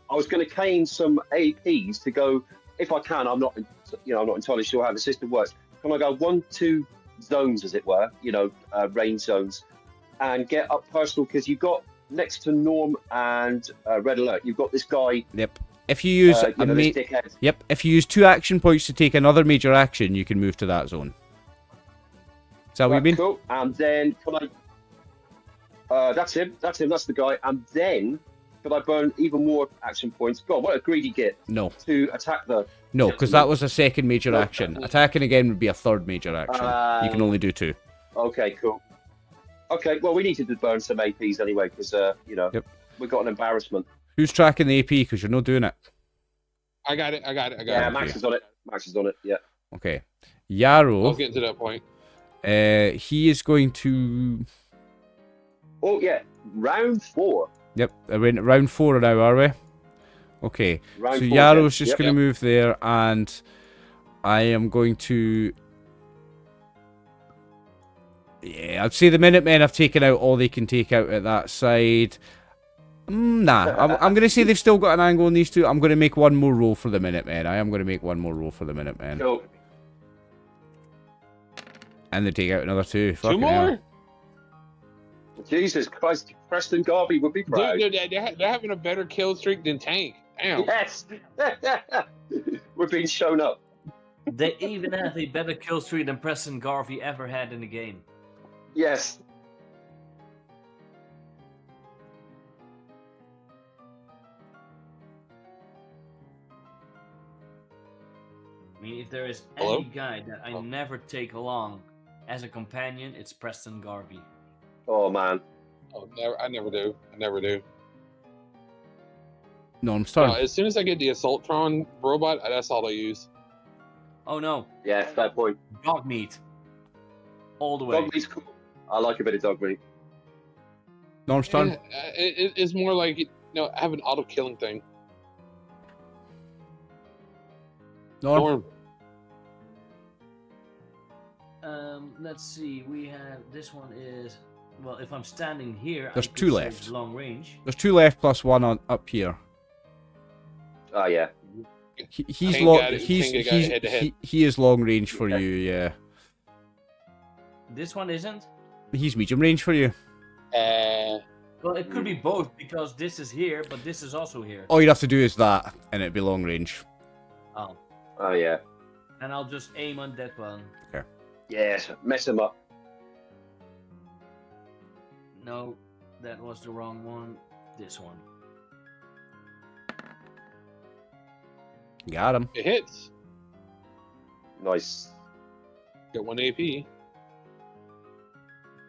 I was going to cane some APs to go. If I can, I'm not entirely sure how the system works. Can I go 1-2 zones, as it were? Range zones, and get up personal because you've got next to Norm and Red Alert. You've got this guy. Yep. If you use this dickhead. Yep. If you use 2 action points to take another major action, you can move to that zone. Is that what you mean? Cool. And then can I? That's him. That's the guy. And then could I burn even more action points? God, what a greedy git. No. To attack the. No, because that was a second major action. Attacking again would be a third major action. You can only do 2. Okay, cool. Okay, well, we needed to burn some APs anyway, because, Yep. we got an embarrassment. Who's tracking the AP? Because you're not doing it. I got it. Yeah, Max is on it. Yeah. Okay. I Yarrow, was getting to that point. he is going to... Oh, yeah. Round 4. Yep, we're in round 4 now, are we? Okay. Round So 4, Yarrow's yeah. just going to move there, and I am going to... Yeah, I'd say the Minutemen have taken out all they can take out at that side. Nah, I'm going to say they've still got an angle on these two. I'm going to make one more roll for the Minutemen. I am going to make one more roll for the Minutemen. Cool. And they take out another 2. 2 Fucking more? hell. Jesus Christ, Preston Garvey would be proud. Dude, they're having a better kill streak than Tank. Damn. Yes! We're being shown up. they even have a better kill streak than Preston Garvey ever had in the game. Yes. I mean, if there is Hello? any guy that I never take along as a companion, it's Preston Garvey. Oh, man. Oh, I never do. No, I'm No, starting. as soon as I get the Assaultron robot, that's all I use. Oh no, Yeah, fair point. dog meat. All the way. Dog meat's cool. I like a bit of dog meat. Norm's turn. Yeah, it's more like, I have an auto-killing thing. Norm. Let's see. We have this one is well. If I'm standing here, There's I could 2 say left. Long range. There's 2 left plus 1 on up here. Oh, yeah. He's King long. got it. King got it head-to-head. He is long range for Yeah. you. Yeah. This one isn't. He's medium range for you. Well, it could be both because this is here, but this is also here. All you'd have to do is that, and it'd be long range. Oh, Oh, yeah. and I'll just aim on that one. Yes, mess him up. No, that was the wrong one. This one. Got him. It hits. Nice. Get 1 AP.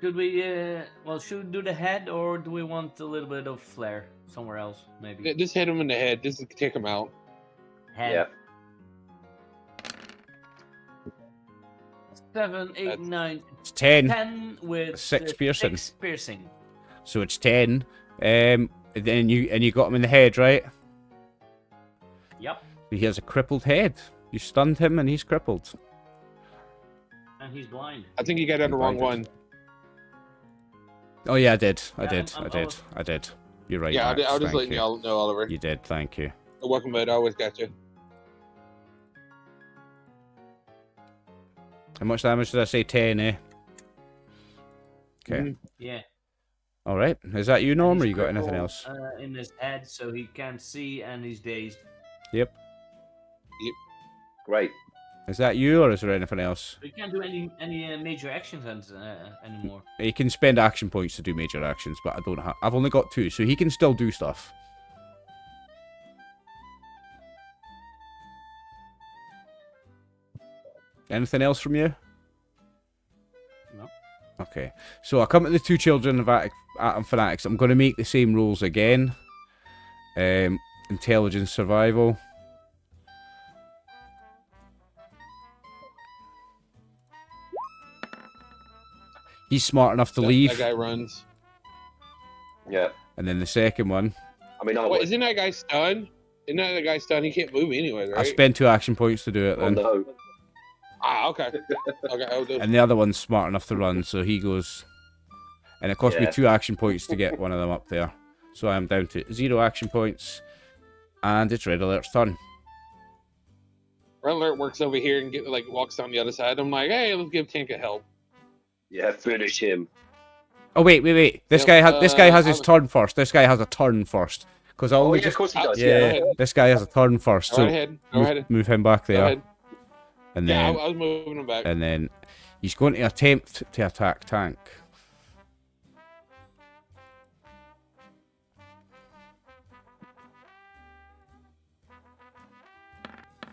Should we? Well, should we do the head, or do we want a little bit of flair somewhere else? Maybe. Just hit him in the head. Just take him out. Head. Yeah. 7, 8, 9, It's 10. 10 with 6 piercing. 6 piercing. So it's 10. Then you got him in the head, right? Yep. He has a crippled head. You stunned him, and he's crippled. And he's blind. I think you got on the wrong one. Oh yeah, I did. I Yeah, did. I'm- I did. You're right. Yeah, Max, I'll just thank let you. y'all know, Oliver. You did. Thank you. You're welcome, bud. I always got you. How much damage did I say? 10, eh? Okay. Yeah. All right. Is that you, Norm, or you got anything else? In his head, so he can't see and he's dazed. Yep. Great. Is that you, or is there anything else? He can't do any major actions anymore. He can spend action points to do major actions, but I don't have. I've only got 2, so he can still do stuff. Anything else from you? No. Okay. So I come to the 2 children of Atom Fanatics. I'm going to make the same rules again. Intelligence, survival. He's smart enough to leave. That guy runs. Yeah. And then the second one. I mean, Wait, isn't that guy stunned? Isn't that the guy stunned? He can't move anyway, right? I spent 2 action points to do it oh, then. no. Ah, okay. Okay, I'll do it. And the other one's smart enough to run, so he goes. And it cost me 2 action points to get one of them up there. So I'm down to 0 action points. And it's Red Alert's turn. Red Alert works over here and walks down the other side. I'm like, hey, let's give Tank a help. Yeah, finish him. Oh wait. This guy has his turn first. This guy has a turn first. Because I only of course he does. Yeah, this guy has a turn first. Go So ahead. Go ahead. move him back Go there. ahead. And Yeah, then I was moving him back. and then he's going to attempt to attack Tank.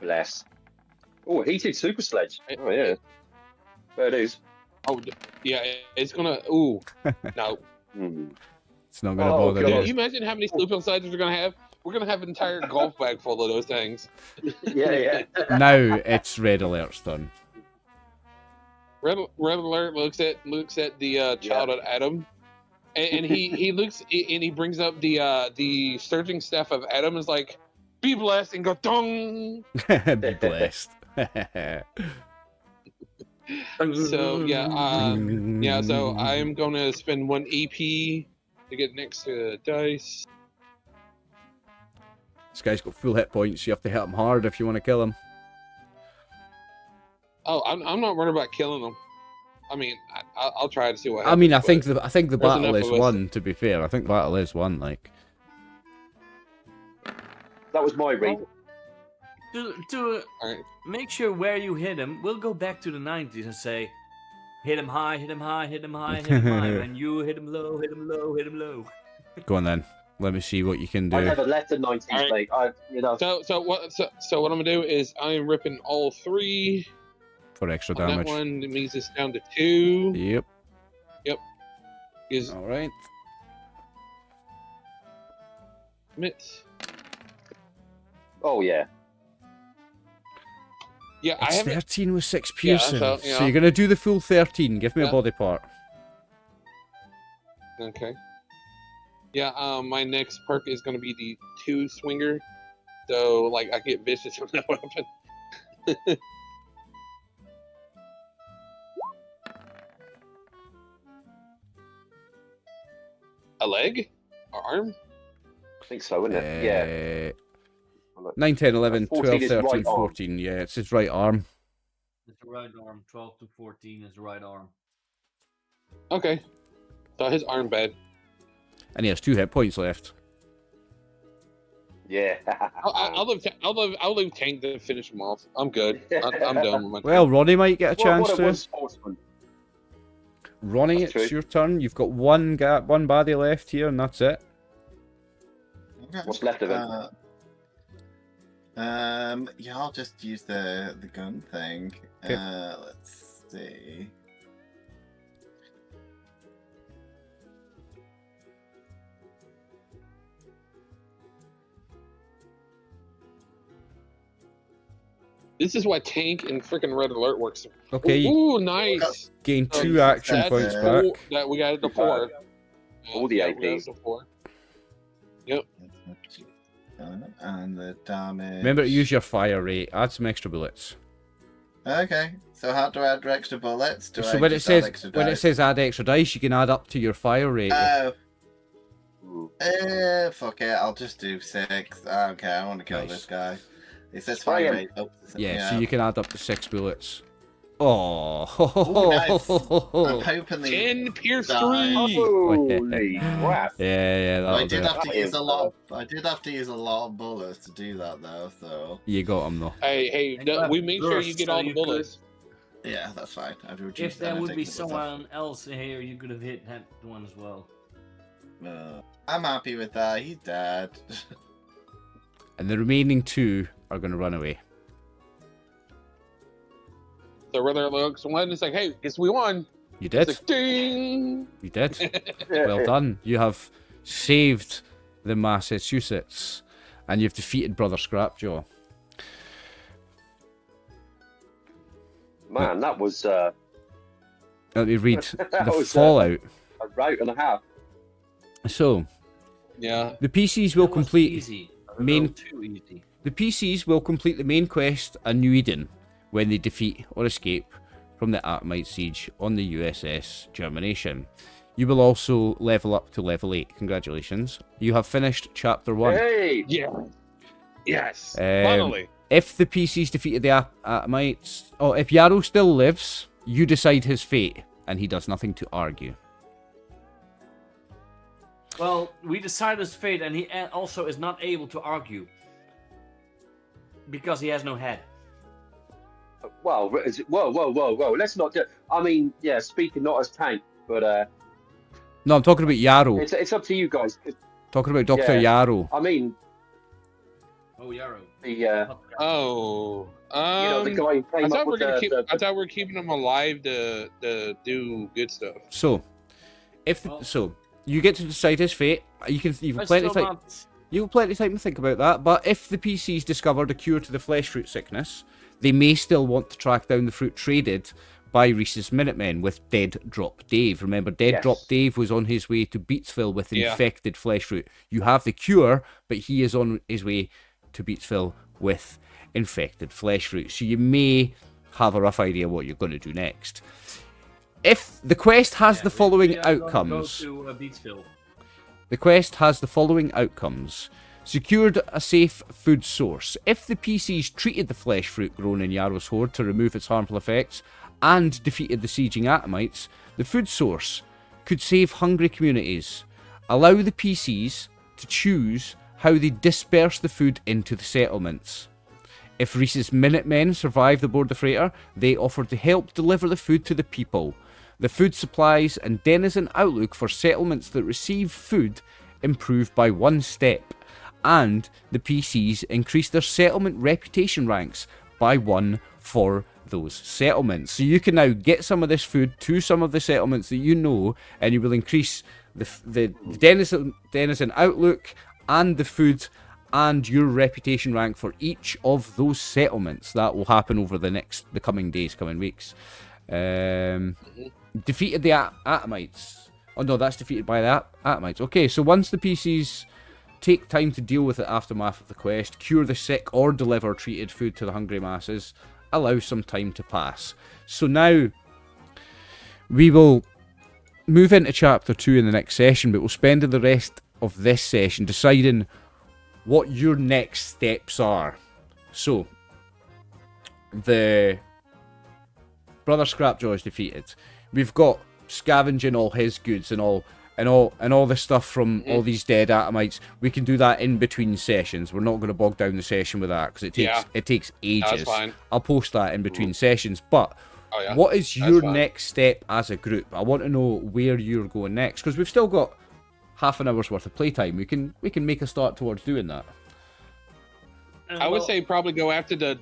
Bless. Oh, heated super sledge. Oh, yeah. There it is. Oh, yeah, it's gonna. Ooh, no. It's not going to Oh, bother God. Can me. you imagine how many sleeping slides we're gonna have? We're gonna have an entire golf bag full of those things. Yeah. Now it's Red Alert's turn. Red Alert looks at the child of Adam, and he looks and he brings up the surging staff of Adam and is like, "Be blessed," and go dong. Be blessed. So yeah. So I'm gonna spend 1 EP to get next to dice. This guy's got full hit points. You have to hit him hard if you want to kill him. Oh, I'm not worried about killing them. I mean, I'll try to see what I happens. mean, I but think the there's battle enough is of us. won. To be fair, I think the battle is won. Like, That was my read. To Alright. make sure where you hit him, we'll go back to the 90s and say, hit him high, hit him high, hit him high, hit him high. When you hit him low, hit him low, hit him low. go on then. Let me see what you can I do never left the 90s, Alright. mate. So what I'm gonna do is I'm ripping all 3 for extra on damage. that one. It means it's down to 2. Yep. Is All right. Mitts. Oh, yeah. Yeah, I It's haven't. 13 with 6 Yeah, piercing. so, So you're gonna do the full 13. Give me a Yeah. body part. Okay. Yeah. My next perk is gonna be the 2 swinger. So like I get vicious with that weapon. A leg? Or arm? I think so, isn't it? Yeah. 9, 10, 11, 14 12, is 13, right arm. 14. Yeah, it's his right arm. It's the right arm. 12 to 14 is the right arm. Okay. So his arm bad. And he has 2 hit points left. Yeah. I'll leave Tank to finish him off. I'm good. I'm done with my. Well, Ronnie might get a chance what to. a sportsman. Ronnie, That's it's true. your turn. You've got one body left here, and that's it. Okay. What's left of him? Yeah, I'll just use the gun thing. Okay. Let's see. This is why Tank and freaking Red Alert works. Okay, you Ooh, nice. gain Oh, 2 you action said points that. back. That we got it to 4. All the Yeah, AP. we got it to 4. And the damage. Remember to use your fire rate. Add some extra bullets. Okay, so how do I add extra bullets? So when it says add extra dice, you can add up to your fire rate. Oh, Ooh. fuck it, I'll just do 6. Okay, I want to kill Nice. this guy. It says Spray fire him. rate. Oh, yeah, so you can add up to 6 bullets. Ooh, nice. I'm hoping they 10 Pierce die. 3! Holy crap! Yeah, I that'll did do have it. to use a lot. I did have to use a lot of bullets to do that, though. So You got him though. Hey, And you have we make sure you burst, get so all the you could- bullets. yeah, that's fine. I've reduced If there would be anything that was someone else here, you could have hit that one as well. I'm happy with that. He's dead. And the remaining 2 are going to run away. So Riddler looks one and it's like, hey, guess we won. You It's did. like, ding! You did. Well done. You have saved the Massachusetts, and you've defeated Brother Scrapjaw. Man, that was Let me read That the was, fallout. a route and a half. So, Yeah. the PCs will That was complete easy. main. Too easy. The PCs will complete the main quest, A New Eden, when they defeat or escape from the Atomite siege on the USS Germination. You will also level up to level 8. Congratulations. You have finished Chapter 1. Hey! Yeah. Yes. Um, Finally. If the PCs defeated the Atomites, or if Yarrow still lives, you decide his fate, and he does nothing to argue. Well, we decided his fate, and he also is not able to argue because he has no head. Well, whoa. Let's not do... I mean, yeah, speaking not as Tank, but No, I'm talking about Yarrow. it's up to you guys. Talking about Dr. Yeah. Yarrow. I mean, Oh, Yarrow. the Oh. you know, the guy who I came thought up we with I thought we were keeping him alive to do good stuff. So, if Well- so, you get to decide his fate. You've I'm plenty still of time. not... You have plenty of time to think about that. But if the PCs discovered a cure to the flesh fruit sickness, they may still want to track down the fruit traded by Reese's Minutemen with Dead Drop Dave. Remember, Dead Yes. Drop Dave was on his way to Beatsville with Yeah. infected flesh fruit. You have the cure, but he is on his way to Beatsville with infected flesh fruit. So you may have a rough idea what you're going to do next. If the quest has the following outcomes. Go to Beatsville. The quest has the following outcomes. Secured a safe food source. If the PCs treated the flesh fruit grown in Yarrow's hoard to remove its harmful effects and defeated the sieging Atomites, the food source could save hungry communities. Allow the PCs to choose how they disperse the food into the settlements. If Reese's Minutemen survived aboard the freighter, they offered to help deliver the food to the people. The food supplies and denizen outlook for settlements that receive food improved by 1 step, and the PCs increased their settlement reputation ranks by 1 for those settlements. So you can now get some of this food to some of the settlements that you know, and you will increase the denizen outlook and the food and your reputation rank for each of those settlements. That will happen over the coming days, coming weeks. Defeated the Atomites. Oh no, that's defeated by the Atomites. Okay, so once the PCs take time to deal with the aftermath of the quest, cure the sick or deliver treated food to the hungry masses, allow some time to pass. So now we will move into chapter 2 in the next session, but we'll spend the rest of this session deciding what your next steps are. So the Brother Scrapjaw is defeated. We've got scavenging all his goods and all the stuff from all these dead Atomites. We can do that in between sessions. We're not going to bog down the session with that because it takes ages. That's fine. I'll post that in between sessions. But what is your next step as a group? I want to know where you're going next because we've still got half an hour's worth of playtime. We can make a start towards doing that. I would say probably go after the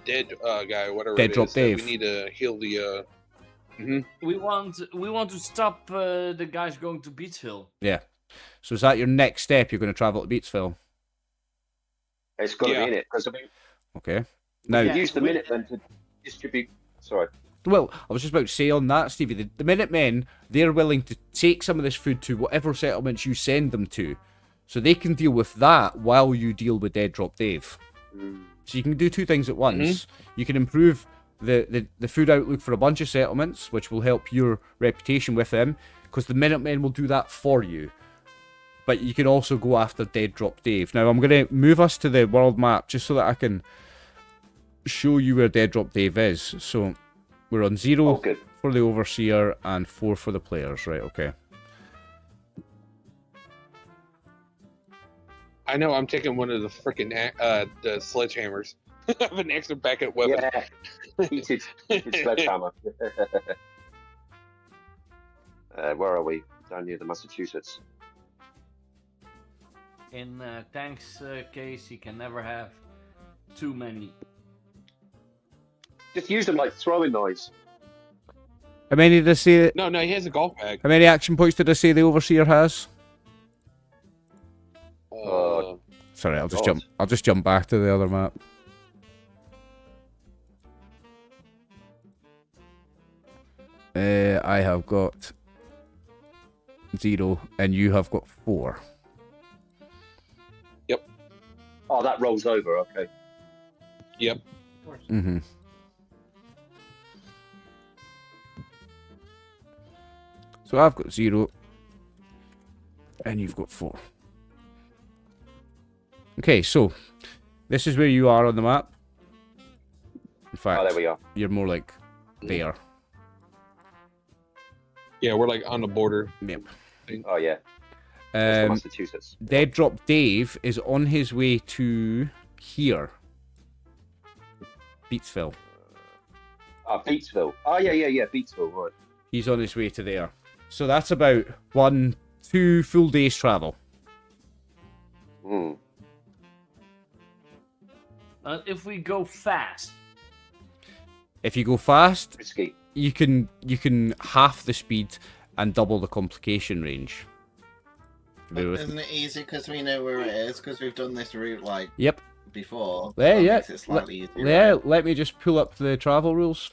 dead guy, whatever Dead it Drop is. Dave. We need to heal the. We want to stop the guys going to Beatsville. Yeah. So is that your next step? You're going to travel to Beatsville? It's got to be in it because I mean, Okay. Now, use the Minutemen to distribute. Sorry. well, I was just about to say on that, Stevie, the Minutemen, they're willing to take some of this food to whatever settlements you send them to. So they can deal with that while you deal with Dead Drop Dave. So you can do 2 things at once. You can improve the food outlook for a bunch of settlements, which will help your reputation with them, because the Minutemen will do that for you. But you can also go after Dead Drop Dave. Now, I'm going to move us to the world map just so that I can show you where Dead Drop Dave is. So, We're on 0 Oh, good. for the overseer and 4 for the players, right? Okay. I know I'm taking one of the freaking the sledgehammers. I have an extra backup weapon. Yeah. Heated sledgehammer. Where are we? Down near the Massachusetts. In Tank's case, he can never have too many. Just use them like throwing knives. How many did I say? No, he has a golf bag. How many action points did I say the overseer has? Sorry, I'll just jump back to the other map. I have got 0 and you have got 4. Yep. Oh, that rolls over. Okay. Yep. Of course. Mm-hmm. So I've got 0 and you've got 4. Okay, so this is where you are on the map. In fact, Oh, there we are. you're more like there. Yeah, we're like on the border. Yep. Oh, yeah. That's the Massachusetts. Dead Drop Dave is on his way to here. Beatsville. Beatsville. Oh, yeah. Beatsville, right. He's on his way to there. So that's about 2 full days travel. Hmm. If we go fast. If you go fast, Risky. you can half the speed and double the complication range. But isn't it easy because we know where it is? Because we've done this route like Yep. before. Yeah, That yeah. makes it slightly easier, Yeah, right? let me just pull up the travel rules.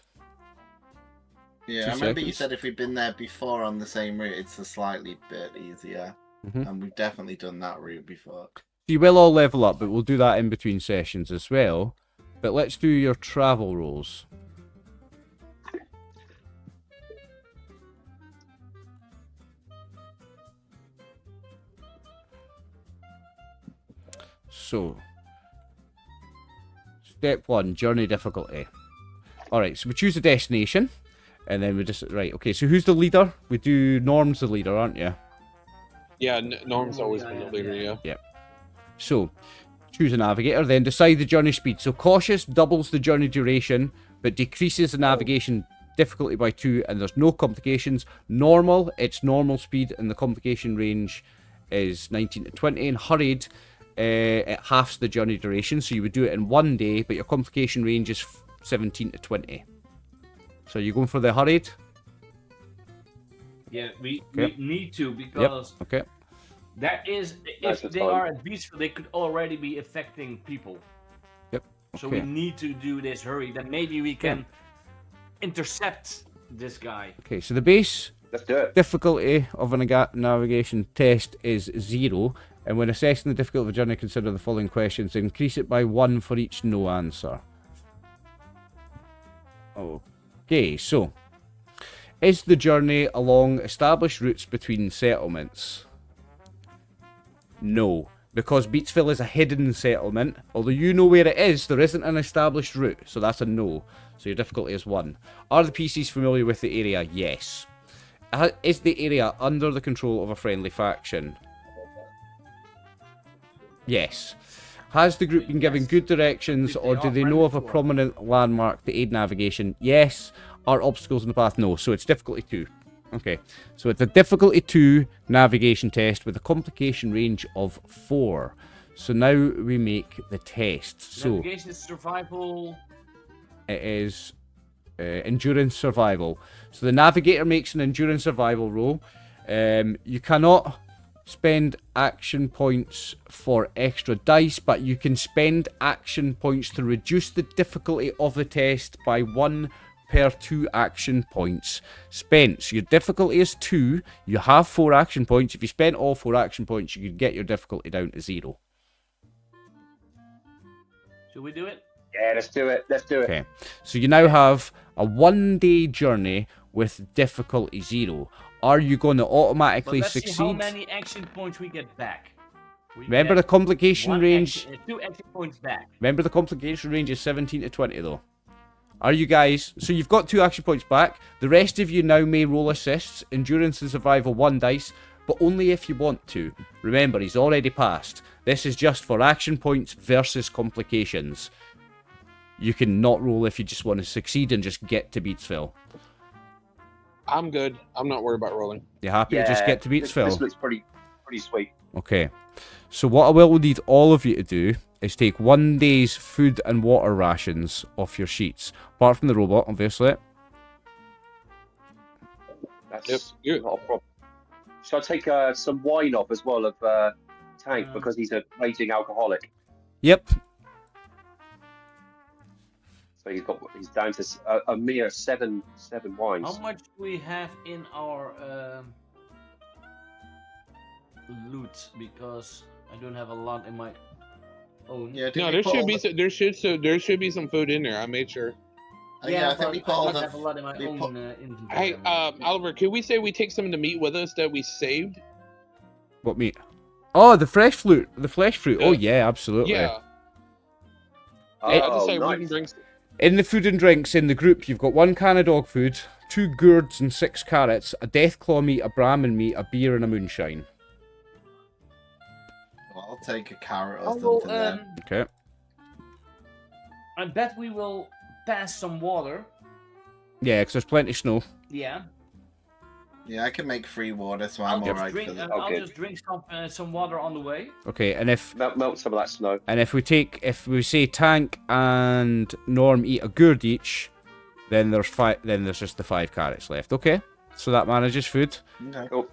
Yeah, 2 I remember you seconds. said if we've been there before on the same route, it's a slightly bit easier. Mhm. And we've definitely done that route before. You will all level up, but we'll do that in between sessions as well. But let's do your travel rules. So, step 1, journey difficulty. Alright, so we choose a destination, and then we just, right, okay, so who's the leader? We do Norm's the leader, aren't you? Yeah, Norm's always been the leader, yeah. So, choose a navigator, then decide the journey speed. So, cautious doubles the journey duration, but decreases the navigation difficulty by 2, and there's no complications. Normal, it's normal speed, and the complication range is 19 to 20, and hurried, it halves the journey duration, so you would do it in 1 day, but your complication range is 17 to 20. So, you're going for the hurried? Yeah, we Okay. need to because Okay. that is That's if the they time. are at Beatsville, they could already be affecting people. Yep. So Okay. we need to do this hurry. Then maybe we can intercept this guy. Okay, so the base Let's do it. difficulty of a navigation test is 0, and when assessing the difficulty of a journey, consider the following questions. Increase it by 1 for each no answer. Okay, so is the journey along established routes between settlements? No, because Beatsville is a hidden settlement. Although you know where it is, there isn't an established route, so that's a no. So your difficulty is 1. Are the PCs familiar with the area? Yes. Is the area under the control of a friendly faction? Yes. Has the group been given good directions, or do they know of a prominent landmark to aid navigation? Yes. Are obstacles in the path? No. So it's difficulty 2. Okay. So it's a difficulty 2 navigation test with a complication range of 4. So now we make the test. So Navigation is survival. it is endurance survival. So the navigator makes an endurance survival roll. You cannot spend action points for extra dice, but you can spend action points to reduce the difficulty of the test by 1 per 2 action points spent. So your difficulty is 2. You have 4 action points. If you spent all 4 action points, you could get your difficulty down to 0. Should we do it? Yeah, let's do it. Let's do it. Okay, so you now have a 1-day journey with difficulty 0. Are you going to But automatically let's see how succeed? many action points we get back. We Remember get the complication range. 2 action points back. Remember the complication range is 17 to 20 though. Are you guys... So you've got 2 action points back. The rest of you now may roll assists. Endurance and survival 1 dice, but only if you want to. Remember, he's already passed. This is just for action points versus complications. You can not roll if you just want to succeed and just get to Beatsville. I'm good. I'm not worried about rolling. You happy to just get to Beatsville? This looks pretty sweet. Okay. So what I will need all of you to do is take 1 day's food and water rations off your sheets. Apart from the robot, obviously. That's Yep. not a problem. Should I take some wine off as well of Tank because he's a raging alcoholic? Yep. So he's down to a mere seven wines. How much do we have in our loot? Because I don't have a lot in my own. Yeah, No, there should be some food in there. I made sure. Yeah, I think we put all I have a lot in my own inventory. Hey, Oliver, can we say we take some of the meat with us that we saved? What meat? Oh, the fresh fruit. The flesh fruit. Oh, yeah, absolutely. Yeah. Oh, I just say we can nice. bring. In the food and drinks in the group, you've got 1 can of dog food, 2 gourds and 6 carrots, a deathclaw meat, a Brahmin meat, a beer, and a moonshine. Well, I'll take a carrot or Oh, something then. Okay. I bet we will pass some water. Yeah, because there's plenty of snow. Yeah. Yeah, I can make free water, so I'll I'm just alright drink. for that. I'll Okay. just drink some water on the way. Okay, and if Melt some of that snow. if we say Tank and Norm eat a gourd each, then there's just the 5 carrots left. Okay, so that manages food. Okay. Cool.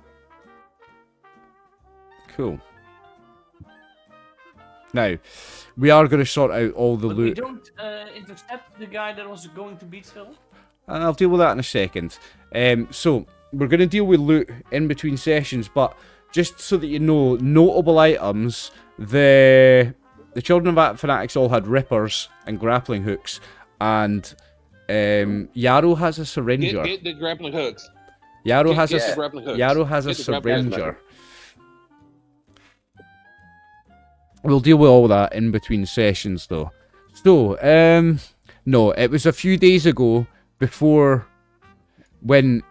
Cool. Now, we are going to sort out all the But we loot. don't intercept the guy that was going to Beatsville. I'll deal with that in a second. So, we're going to deal with loot in between sessions, but just so that you know, notable items, the Children of Fanatics all had rippers and grappling hooks, and Yarrow has a syringer. Get the grappling hooks. Yarrow has Get a the grappling hooks. Yarrow has a Get the grappling hooks. syringer. We'll deal with all that in between sessions, though. So, no, it was a few days ago before when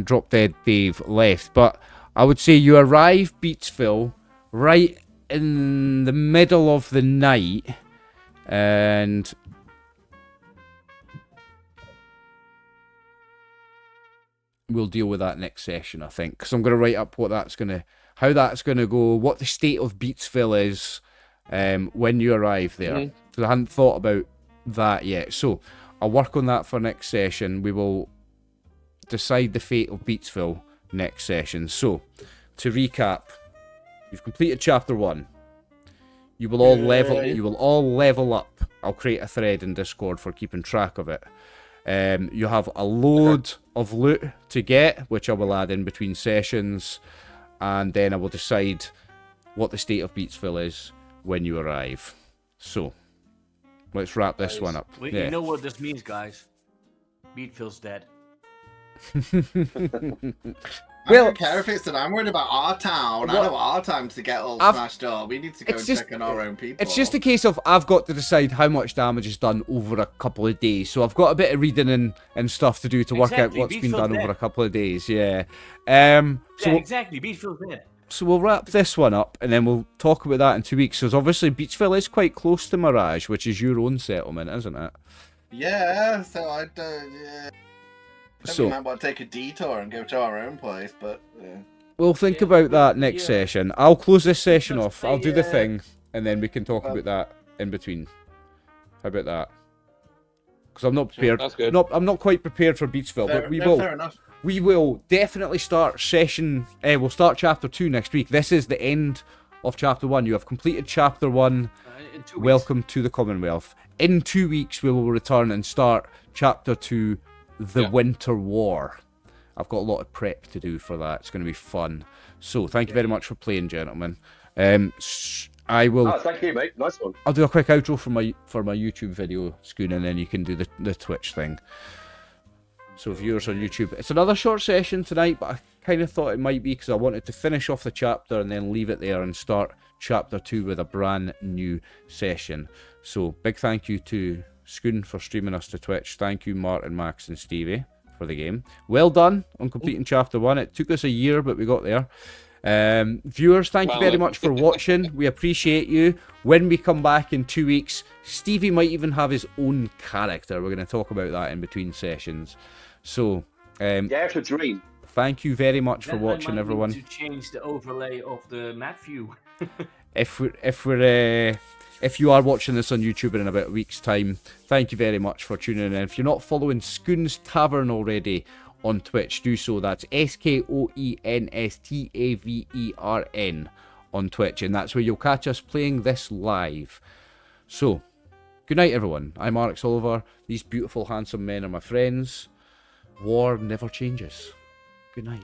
Drop Dead Dave left, but I would say you arrive Beatsville right in the middle of the night, and we'll deal with that next session, I think, because I'm going to write up how that's going to go, what the state of Beatsville is when you arrive there. Because I hadn't thought about that yet. So I'll work on that for next session. We will decide the fate of Beatsville next session. So, to recap, you've completed chapter 1. You will all level up. I'll create a thread in Discord for keeping track of it. You have a load of loot to get, which I will add in between sessions, and then I will decide what the state of Beatsville is when you arrive. So, let's wrap this one up. You know what this means, guys. Beatsville's dead. I don't care if it's that I'm worried about our town. I don't want our town to get all smashed up. We need to go and check on our own people. It's just a case of I've got to decide how much damage is done over a couple of days. So I've got a bit of reading and stuff to do to work out what's been done over a couple of days. Yeah. Exactly. Beatsville's dead. So we'll wrap this one up and then we'll talk about that in 2 weeks. Because obviously Beatsville is quite close to Mirage, which is your own settlement, isn't it? Yeah, so I don't... Yeah. So we might want to take a detour and go to our own place, but... Yeah. We'll think about that next session. I'll close this session off. I'll do the thing, and then we can talk about that in between. How about that? Because I'm not prepared. That's good. I'm not quite prepared for Beatsville, but we will. Fair enough. We will definitely start session. We'll start chapter 2 next week. This is the end of chapter 1. You have completed chapter 1. Welcome to the Commonwealth. In 2 weeks, we will return and start chapter 2, the Winter War. I've got a lot of prep to do for that. It's going to be fun. So, thank you very much for playing, gentlemen. I will. Thank you, mate. Nice one. I'll do a quick outro for my YouTube video, Scoon, and then you can do the Twitch thing. So, viewers on YouTube, it's another short session tonight, but I kind of thought it might be because I wanted to finish off the chapter and then leave it there and start chapter 2 with a brand new session. So, big thank you to Scoon for streaming us to Twitch. Thank you, Martin, Max, and Stevie for the game. Well done on completing Chapter 1. It took us a year, but we got there. Viewers, thank you very much for watching. We appreciate you. When we come back in 2 weeks, Stevie might even have his own character. We're going to talk about that in between sessions. So, dare to dream. Thank you very much for watching, everyone. To change the overlay of the map view. If you are watching this on YouTube in about a week's time, thank you very much for tuning in. If you're not following Scoon's Tavern already on Twitch, do so. That's SKOENSTAVERN on Twitch, and that's where you'll catch us playing this live. So, good night, everyone. I'm RxOliver. These beautiful, handsome men are my friends. War never changes. Good night.